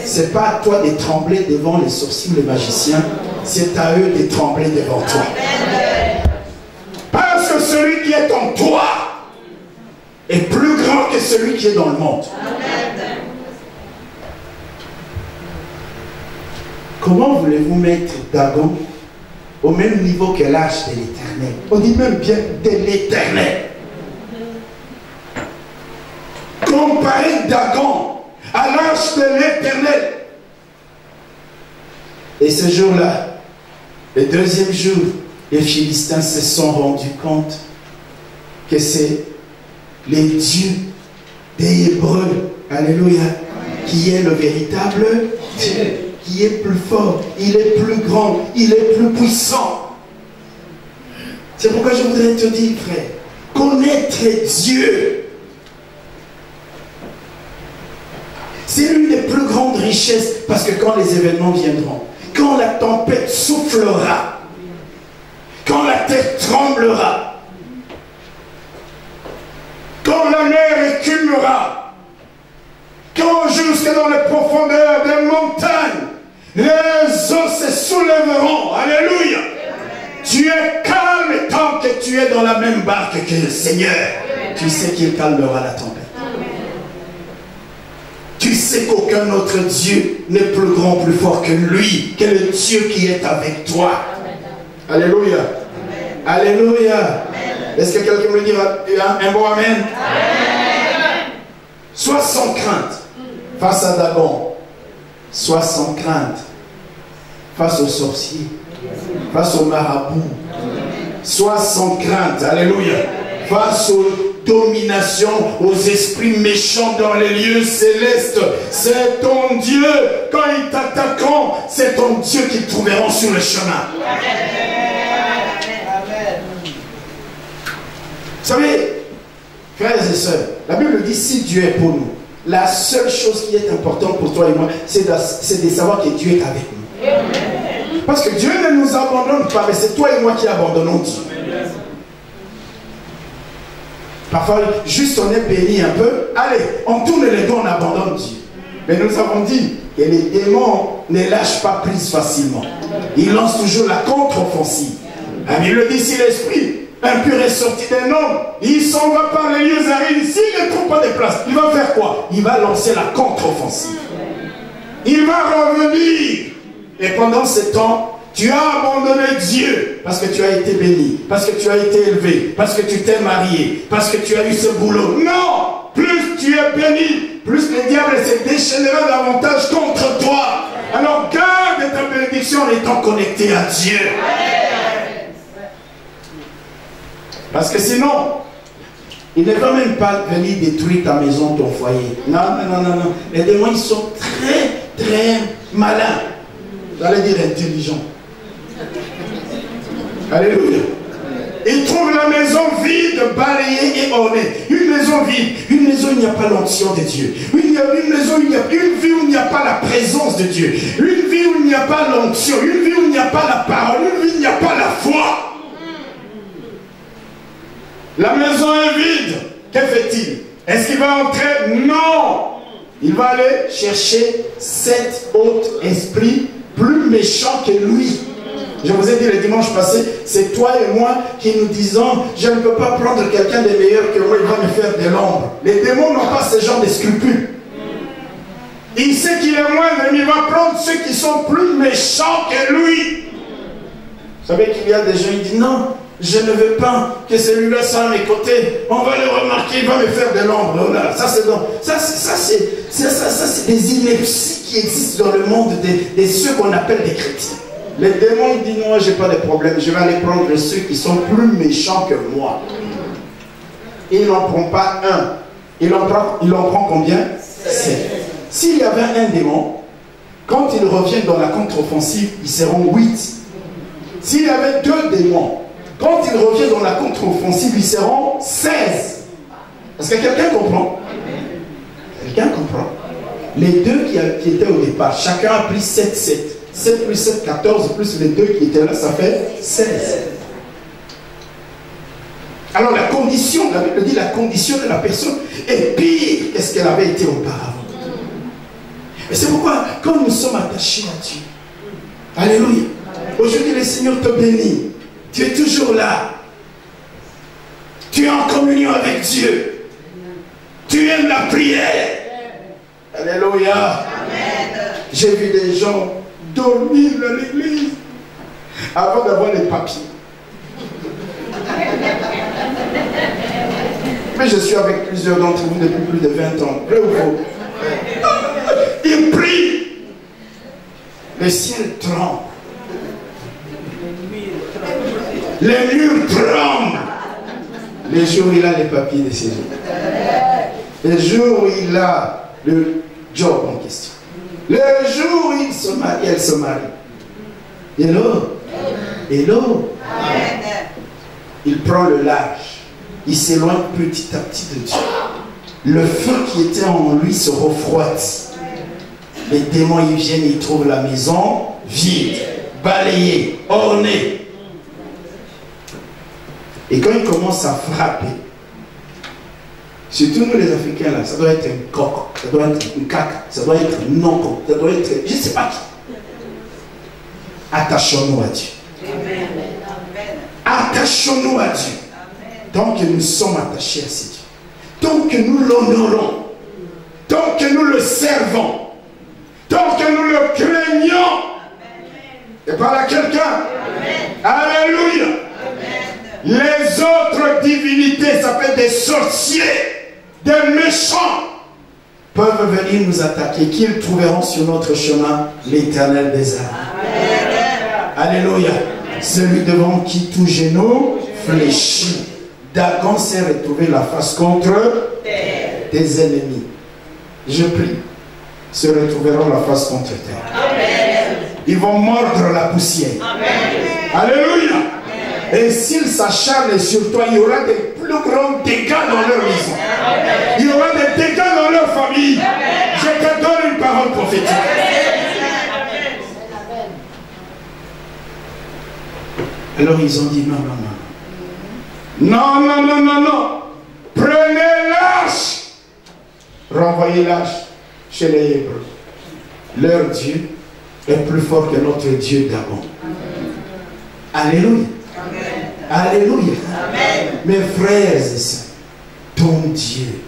Ce n'est pas à toi de trembler devant les sorciers ou les magiciens, c'est à eux de trembler devant toi. Parce que celui qui est en toi est plus grand que celui qui est dans le monde. Comment voulez-vous mettre Dagon au même niveau que l'arche de l'Éternel? On dit même bien de l'Éternel. Comparer Dagon à l'arche de l'Éternel. Et ce jour-là, le deuxième jour, les Philistins se sont rendus compte que c'est les dieux des Hébreux, alléluia, qui est le véritable Dieu, qui est plus fort, il est plus grand, il est plus puissant. C'est pourquoi je voudrais te dire, frère, connaître Dieu, c'est l'une des plus grandes richesses, parce que quand les événements viendront, quand la tempête soufflera, quand la terre tremblera, quand la mer écumera, quand jusque dans les profondeurs des montagnes, les eaux se soulèveront. Alléluia. Tu es calme tant que tu es dans la même barque que le Seigneur. Tu sais qu'il calmera la tempête. Tu sais qu'aucun autre Dieu n'est plus grand, plus fort que lui, que le Dieu qui est avec toi. Alléluia. Alléluia. Est-ce que quelqu'un veut dire un bon amen? Amen. Sois sans crainte face à Dagon. Sois sans crainte face aux sorciers, face aux marabouts. Sois sans crainte, alléluia, face aux dominations, aux esprits méchants dans les lieux célestes. C'est ton Dieu, quand ils t'attaqueront, c'est ton Dieu qu'ils trouveront sur le chemin. Vous savez, frères et sœurs, la Bible dit, si Dieu est pour nous, la seule chose qui est importante pour toi et moi, c'est de savoir que Dieu est avec nous. Parce que Dieu ne nous abandonne pas, mais c'est toi et moi qui abandonnons Dieu. Parfois, juste on est béni un peu, allez, on tourne les dos, on abandonne Dieu. Mais nous avons dit que les démons ne lâchent pas prise facilement. Ils lancent toujours la contre-offensive. La Bible dit, si l'esprit impur est sorti d'un homme, il s'en va par les lieux arides. S'il ne trouve pas de place, il va faire quoi? Il va lancer la contre-offensive. Il va revenir. Et pendant ce temps, tu as abandonné Dieu parce que tu as été béni, parce que tu as été élevé, parce que tu t'es marié, parce que tu as eu ce boulot. Non! Plus tu es béni, plus le diable se déchaînera davantage contre toi. Alors garde ta bénédiction en étant connecté à Dieu. Parce que sinon, il ne va même pas venir détruire ta maison, ton foyer. Non, non, non, non. Les démons, ils sont très, très malins. Vous allez dire intelligents. Alléluia. Ils trouvent la maison vide, balayée et ornée. Une maison vide, une maison où il n'y a pas l'onction de Dieu. Une maison où il n'y a une vie où il n'y a pas la présence de Dieu. Une vie où il n'y a pas l'onction. Une vie où il n'y a pas la parole. Une vie où il n'y a pas la foi. La maison est vide. Que fait-il? Est-ce qu'il va entrer? Non. Il va aller chercher 7 autres esprits plus méchants que lui. Je vous ai dit le dimanche passé, c'est toi et moi qui nous disons, je ne peux pas prendre quelqu'un de meilleur que moi, il va me faire de l'ombre. Les démons n'ont pas ce genre de scrupules. Il sait qu'il est moindre, mais il va prendre ceux qui sont plus méchants que lui. Vous savez qu'il y a des gens qui disent non, je ne veux pas que celui-là soit à mes côtés. On va le remarquer, il va me faire de l'ombre. Oh là, ça c'est bon. Ça c'est des inepties qui existent dans le monde de ceux qu'on appelle des chrétiens. Les démons disent non, j'ai pas de problème, je vais aller prendre ceux qui sont plus méchants que moi. Et il n'en prend pas un. Il en prend combien? 7. S'il y avait un démon, quand ils reviennent dans la contre-offensive, ils seront 8. S'il y avait 2 démons, quand ils reviennent dans la contre-offensive, ils seront 16. Est-ce que quelqu'un comprend? Quelqu'un comprend? Les 2 qui étaient au départ, chacun a pris 7, 7. 7 plus 7, 14, plus les 2 qui étaient là, ça fait 16. Alors la condition, la Bible dit, la condition de la personne est pire que ce qu'elle avait été auparavant. Et c'est pourquoi, quand nous sommes attachés à Dieu, alléluia, aujourd'hui le Seigneur te bénit, tu es toujours là, tu es en communion avec Dieu, tu aimes la prière, alléluia. J'ai vu des gens dormir dans l'église avant d'avoir les papiers. Mais je suis avec plusieurs d'entre vous depuis plus de 20 ans. Vrai ou faux? Ils prient. Le ciel tremble. Les murs tremblent. Les jours où il a les papiers de ses jours. Les jours où il a le job en question. Le jour où il se marie, elle se marie. Hello. Hello. Il prend le large. Il s'éloigne petit à petit de Dieu. Le feu qui était en lui se refroidit. Les démons ils viennent, ils trouvent la maison vide, balayée, ornée. Et quand ils commencent à frapper, surtout nous les Africains là, ça doit être un coq, ça doit être une caca, ça doit être un non-coq, ça doit être je ne sais pas qui. Attachons-nous à Dieu. Attachons-nous à Dieu. Tant que nous sommes attachés à ces dieux, tant que nous l'honorons, tant que nous le servons, tant que nous le craignons, et par là quelqu'un, alléluia. Les autres divinités, ça peut être des sorciers, des méchants, peuvent venir nous attaquer, qu'ils trouveront sur notre chemin l'Éternel des armées. Alléluia. Celui devant qui tout genou fléchit. Dagon s'est retrouvé la face contre tes ennemis. Je prie, se retrouveront la face contre terre. Amen. Ils vont mordre la poussière. Amen. Alléluia. Amen. Et s'ils s'acharnent sur toi, il y aura des plus grands dégâts dans leur maison. Amen. Il y aura des dégâts dans leur famille. Amen. Je te donne une parole prophétique. Amen. Alors ils ont dit non, non, non. Non, non, non, non, non. Prenez l'âge. Renvoyez l'âge chez les Hébreux. Leur Dieu est plus fort que notre Dieu d'avant. Alléluia. Amen. Alléluia. Amen. Mes frères et sœurs, ton Dieu,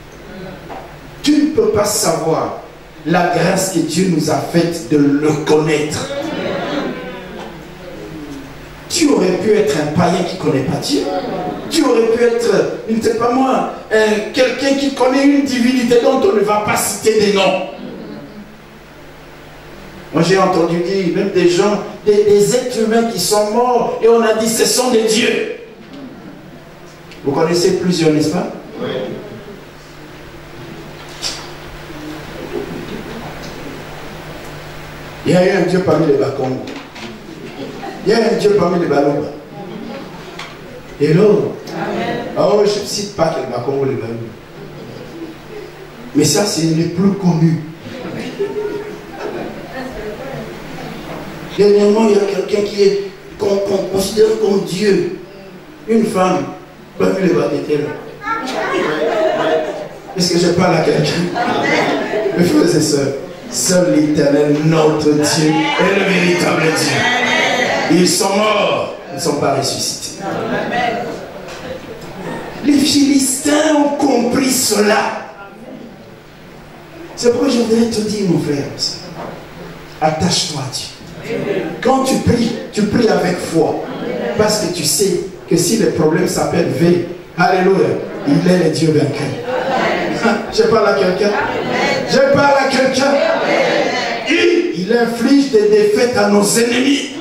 tu ne peux pas savoir la grâce que Dieu nous a faite de le connaître. Tu aurais pu être un païen qui ne connaît pas Dieu. Tu aurais pu être, je ne sais pas moi, quelqu'un qui connaît une divinité dont on ne va pas citer des noms. Moi j'ai entendu dire, même des gens, des êtres humains qui sont morts, et on a dit ce sont des dieux. Vous connaissez plusieurs, n'est-ce pas? Oui. Il y a eu un Dieu parmi les Bakongo. Il y a un Dieu parmi les Baloba. Hello. Oh, je ne cite pas quel Bakongo les Baloba. Mais ça, c'est les plus connus. Dernièrement, il y a quelqu'un qui est qu'on considère comme Dieu. Une femme parmi les Bakétés là. Est-ce que je parle à quelqu'un? Mes frères et sœurs, seul l'Éternel, notre Dieu, est le véritable Dieu. Ils sont morts, ils ne sont pas ressuscités. Les Philistins ont compris cela. C'est pourquoi je voudrais te dire, mon frère, attache-toi à Dieu. Quand tu pries avec foi. Parce que tu sais que si le problème s'appelle V, alléluia, il est le Dieu vainqueur. Je parle à quelqu'un. Je parle à quelqu'un. Il inflige des défaites à nos ennemis.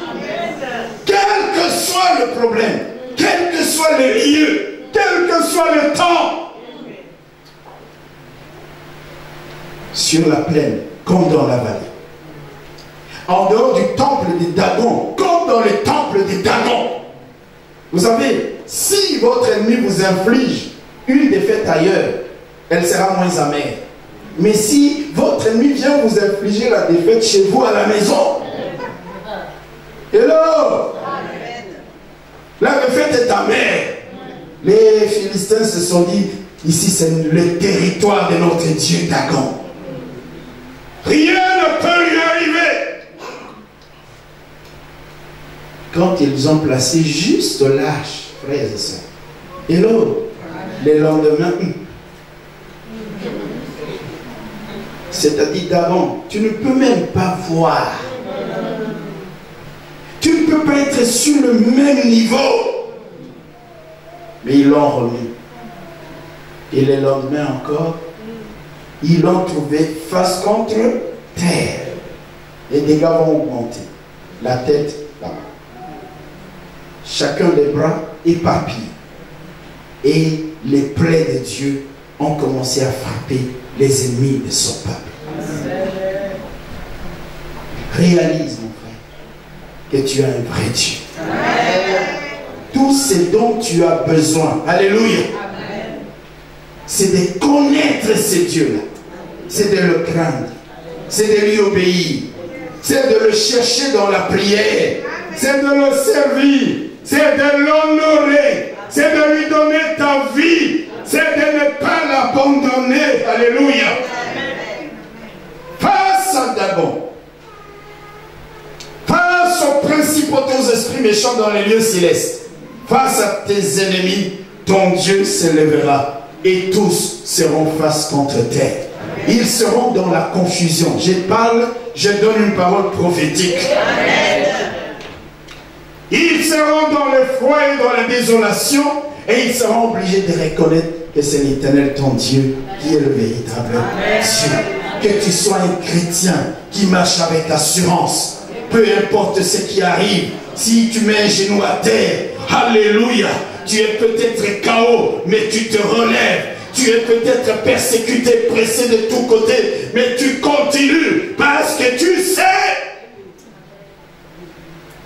Quel que soit le problème, quel que soit le lieu, quel que soit le temps, sur la plaine comme dans la vallée, en dehors du temple des Dagon comme dans le temple des Dagon. Vous savez, si votre ennemi vous inflige une défaite ailleurs, elle sera moins amère. Mais si votre ennemi vient vous infliger la défaite chez vous à la maison, hello, la défaite est amère. Les Philistins se sont dit, ici c'est le territoire de notre Dieu Dagon. Rien ne peut lui arriver. Quand ils ont placé juste l'arche, frères et sœurs, hello, le lendemain, c'est-à-dire d'avant, tu ne peux même pas voir. Tu ne peux pas être sur le même niveau. Mais ils l'ont remis. Et le lendemain encore, ils l'ont trouvé face contre terre. Les dégâts vont augmenter. La tête là-bas. Chacun des bras éparpillés. Et les plaies de Dieu ont commencé à frapper les ennemis de son peuple. Réalise, mon frère, que tu as un vrai Dieu. Tout ce dont tu as besoin, alléluia, c'est de connaître ce Dieu-là. C'est de le craindre. C'est de lui obéir. C'est de le chercher dans la prière. C'est de le servir. C'est de l'honorer. C'est de lui donner ta vie. C'est de ne pas l'abandonner. Alléluia. Face à Dagon. Face aux principautés, aux esprits méchants dans les lieux célestes. Face à tes ennemis, ton Dieu s'élèvera. Et tous seront face contre terre. Ils seront dans la confusion. Je donne une parole prophétique. Ils seront dans le froid et dans la désolation. Et ils seront obligés de reconnaître que c'est l'Éternel, ton Dieu, qui est le véritable Dieu. Que tu sois un chrétien qui marche avec assurance. Peu importe ce qui arrive. Si tu mets un genou à terre, alléluia, tu es peut-être KO, mais tu te relèves. Tu es peut-être persécuté, pressé de tous côtés, mais tu continues parce que tu sais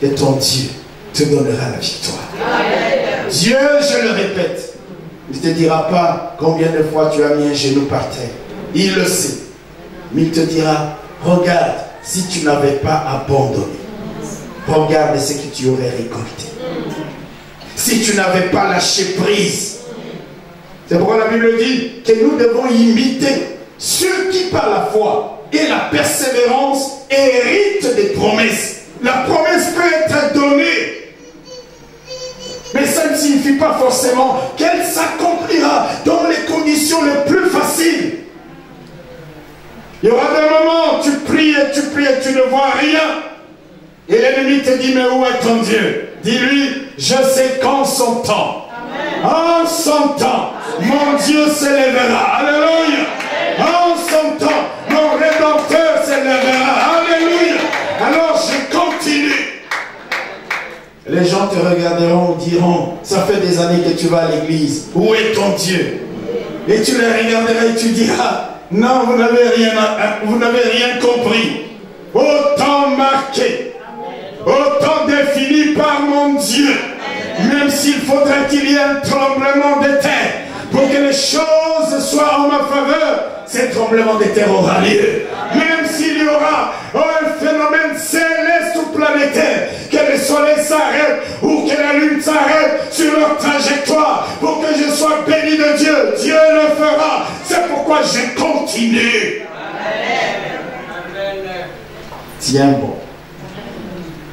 que ton Dieu te donnera la victoire. Amen. Dieu, je le répète, il ne te dira pas combien de fois tu as mis un genou par terre. Il le sait. Mais il te dira, regarde, si tu n'avais pas abandonné, regarde ce que tu aurais récolté. Si tu n'avais pas lâché prise. C'est pourquoi la Bible dit que nous devons imiter ceux qui par la foi et la persévérance héritent des promesses. La promesse peut être donnée, mais ça ne signifie pas forcément qu'elle s'accomplira dans les conditions les plus faciles. Il y aura des moments où tu pries et tu ne vois rien. Et l'ennemi te dit, mais où est ton Dieu? Dis-lui, je sais qu'en son temps, en son temps, mon Dieu s'élèvera. Alléluia. En son temps, mon Rédempteur s'élèvera. Alléluia. Alors je continue. Les gens te regarderont et diront, ça fait des années que tu vas à l'église. Où est ton Dieu? Et tu les regarderas et tu diras, non, vous n'avez rien compris. Autant marqué, autant défini par mon Dieu. Même s'il faudrait qu'il y ait un tremblement de terre pour que les choses soient en ma faveur, ce tremblement de terre aura lieu. Même s'il y aura un phénomène céleste ou planétaire, que le soleil s'arrête ou que la lune s'arrête sur leur trajectoire pour que je sois béni de Dieu, Dieu le fera. C'est pourquoi je continue. Tiens bon.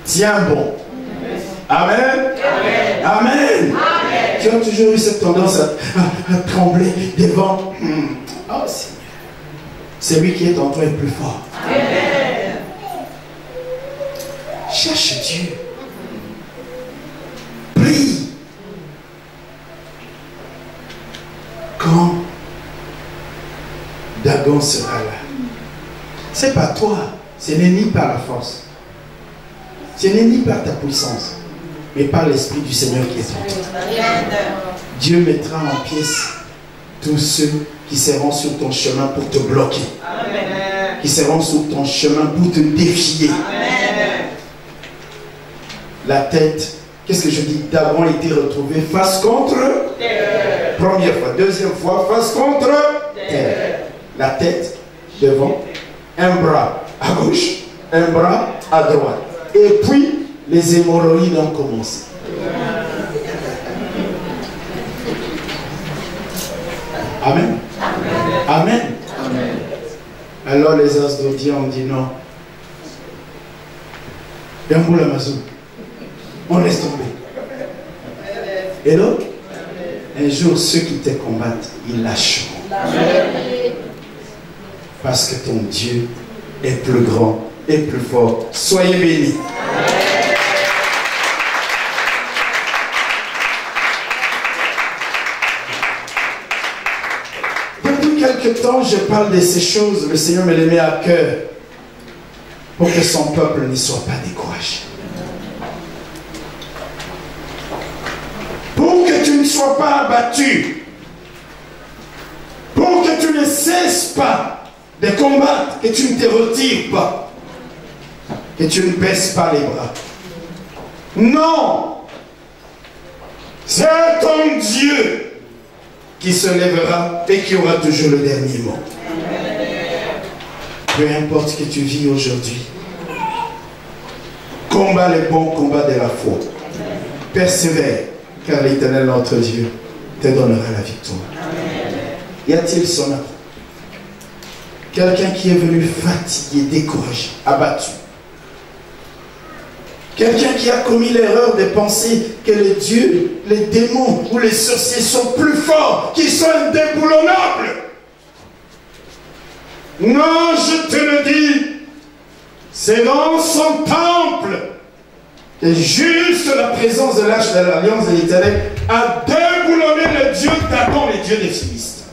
Tiens bon. Amen. Amen. Amen. Amen. Tu as toujours eu cette tendance à trembler devant. Oh Seigneur. Celui qui est en toi est plus fort. Amen. Cherche Dieu. Dagon sera là. C'est pas toi. Ce n'est ni par la force. Ce n'est ni par ta puissance, mais par l'Esprit du Seigneur qui est en toi. Dieu mettra en pièces tous ceux qui seront sur ton chemin pour te bloquer. Amen. Qui seront sur ton chemin pour te défier. Amen. La tête, qu'est-ce que je dis? Dagon a été retrouvé face contre terre. Première fois. Deuxième fois, face contre terre. La tête devant, un bras à gauche, un bras à droite. Et puis, les hémorroïdes ont commencé. Amen. Amen. Amen. Alors les Asdodiens ont dit non. On laisse tomber. Et là, un jour, ceux qui te combattent, ils lâcheront. Parce que ton Dieu est plus grand et plus fort. Soyez bénis. Depuis quelque temps, je parle de ces choses. Le Seigneur me les met à cœur pour que son peuple ne soit pas découragé. Pour que tu ne sois pas abattu. Pour que tu ne cesses pas de combattre, que tu ne te retires pas, que tu ne baisses pas les bras. Non! C'est ton Dieu qui se lèvera et qui aura toujours le dernier mot. Peu importe ce que tu vis aujourd'hui, combat les bons combats de la foi. Persévère, car l'Éternel notre Dieu te donnera la victoire. Y a-t-il son âme? Quelqu'un qui est venu fatigué, découragé, abattu. Quelqu'un qui a commis l'erreur de penser que les dieux, les démons ou les sorciers sont plus forts, qu'ils sont indéboulonnables. Non, je te le dis, c'est dans son temple que juste la présence de l'Arche de l'Alliance de l'Éternel a déboulonné le Dieu Dagon, les dieux des Philistins.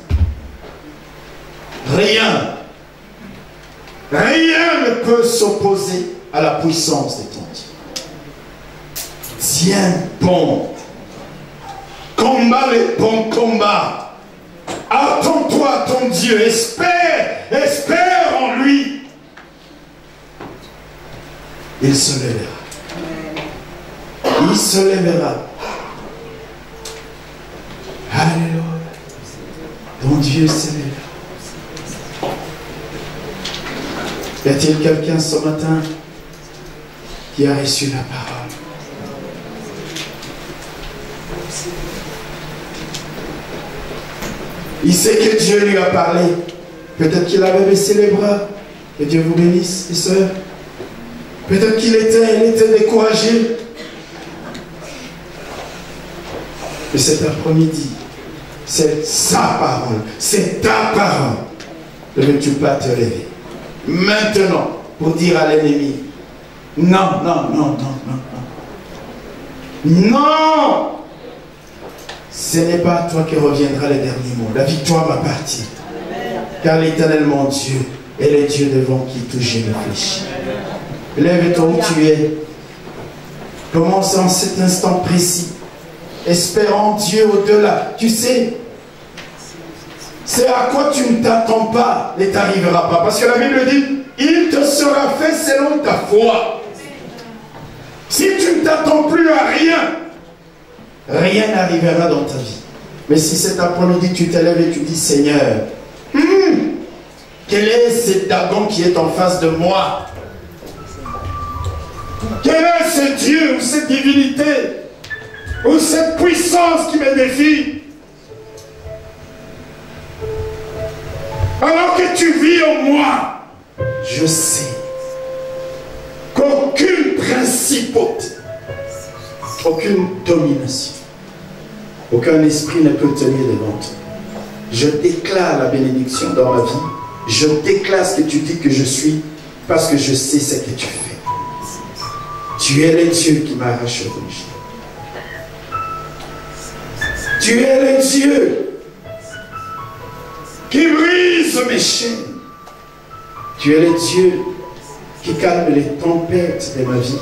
Rien ne peut s'opposer à la puissance de ton Dieu. Tiens bon. Combat les bons combats. Attends-toi à ton Dieu. Espère en lui. Il se lèvera. Il se lèvera. Alléluia. Ton Dieu se lèvera. Y a-t-il quelqu'un ce matin qui a reçu la parole? Il sait que Dieu lui a parlé. Peut-être qu'il avait baissé les bras. Que Dieu vous bénisse, les sœurs. Peut-être qu'il était découragé. Mais cet après-midi, c'est sa parole. C'est ta parole. Ne veux-tu pas te lever maintenant pour dire à l'ennemi, non, non, non, non, non, non. Non! Ce n'est pas à toi que reviendra le dernier mot. La victoire m'appartient. Car l'Éternel, mon Dieu, est le Dieu devant qui tout je réfléchis. Lève-toi où tu es. Commence en cet instant précis. Espérant Dieu au-delà. Tu sais, c'est à quoi tu ne t'attends pas ne t'arrivera pas. Parce que la Bible dit, il te sera fait selon ta foi. Si tu ne t'attends plus à rien, rien n'arrivera dans ta vie. Mais si cet après-midi tu te lèves et tu dis, Seigneur, quel est ce Dagon qui est en face de moi? Quel est ce Dieu ou cette divinité ou cette puissance qui me défie? Alors que tu vis en moi, je sais qu'aucune principauté, aucune domination, aucun esprit ne peut tenir devant toi. Je déclare la bénédiction dans ma vie. Je déclare ce que tu dis que je suis, parce que je sais ce que tu fais. Tu es le Dieu qui m'arrache au rouge. Tu es le Dieu qui brise brise mes chaînes. Tu es le Dieu qui calme les tempêtes de ma vie,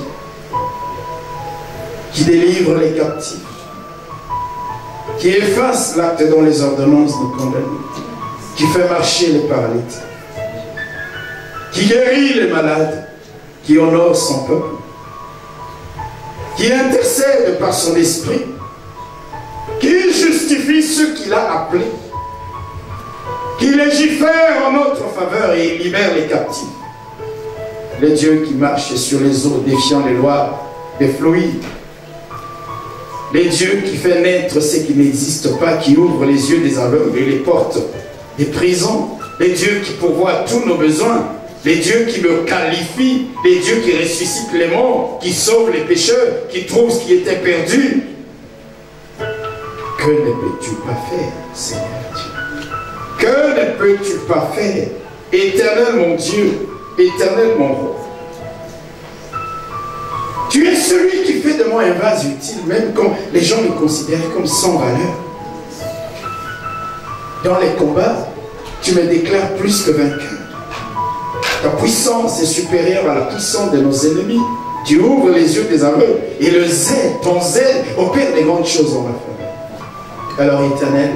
qui délivre les captifs, qui efface l'acte dont les ordonnances nous condamnent, qui fait marcher les paralytiques, qui guérit les malades, qui honore son peuple, qui intercède par son esprit, qui justifie ceux qu'il a appelés, qui légifère en notre faveur et libère les captifs. Le Dieu qui marche sur les eaux, défiant les lois des fluides. Le Dieu qui fait naître ce qui n'existe pas, qui ouvre les yeux des aveugles et les portes des prisons. Le Dieu qui pourvoit tous nos besoins. Les dieux qui me qualifient, les dieux qui ressuscitent les morts, qui sauvent les pécheurs, qui trouvent ce qui était perdu. Que ne peux-tu pas faire, Seigneur Dieu? Que ne peux-tu pas faire? Éternel mon Dieu, éternel mon roi. Tu es celui qui fait de moi un vase utile, même quand les gens me considèrent comme sans valeur. Dans les combats, tu me déclares plus que vainqueur. Ta puissance est supérieure à la puissance de nos ennemis. Tu ouvres les yeux des aveugles et le zèle, ton zèle opère des grandes choses en ma faveur. Alors éternel,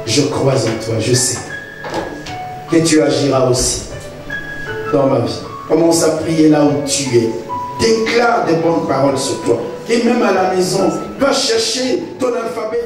je crois en toi, je sais que tu agiras aussi dans ma vie. Commence à prier là où tu es. Déclare des bonnes paroles sur toi. Et même à la maison, va chercher ton alphabet.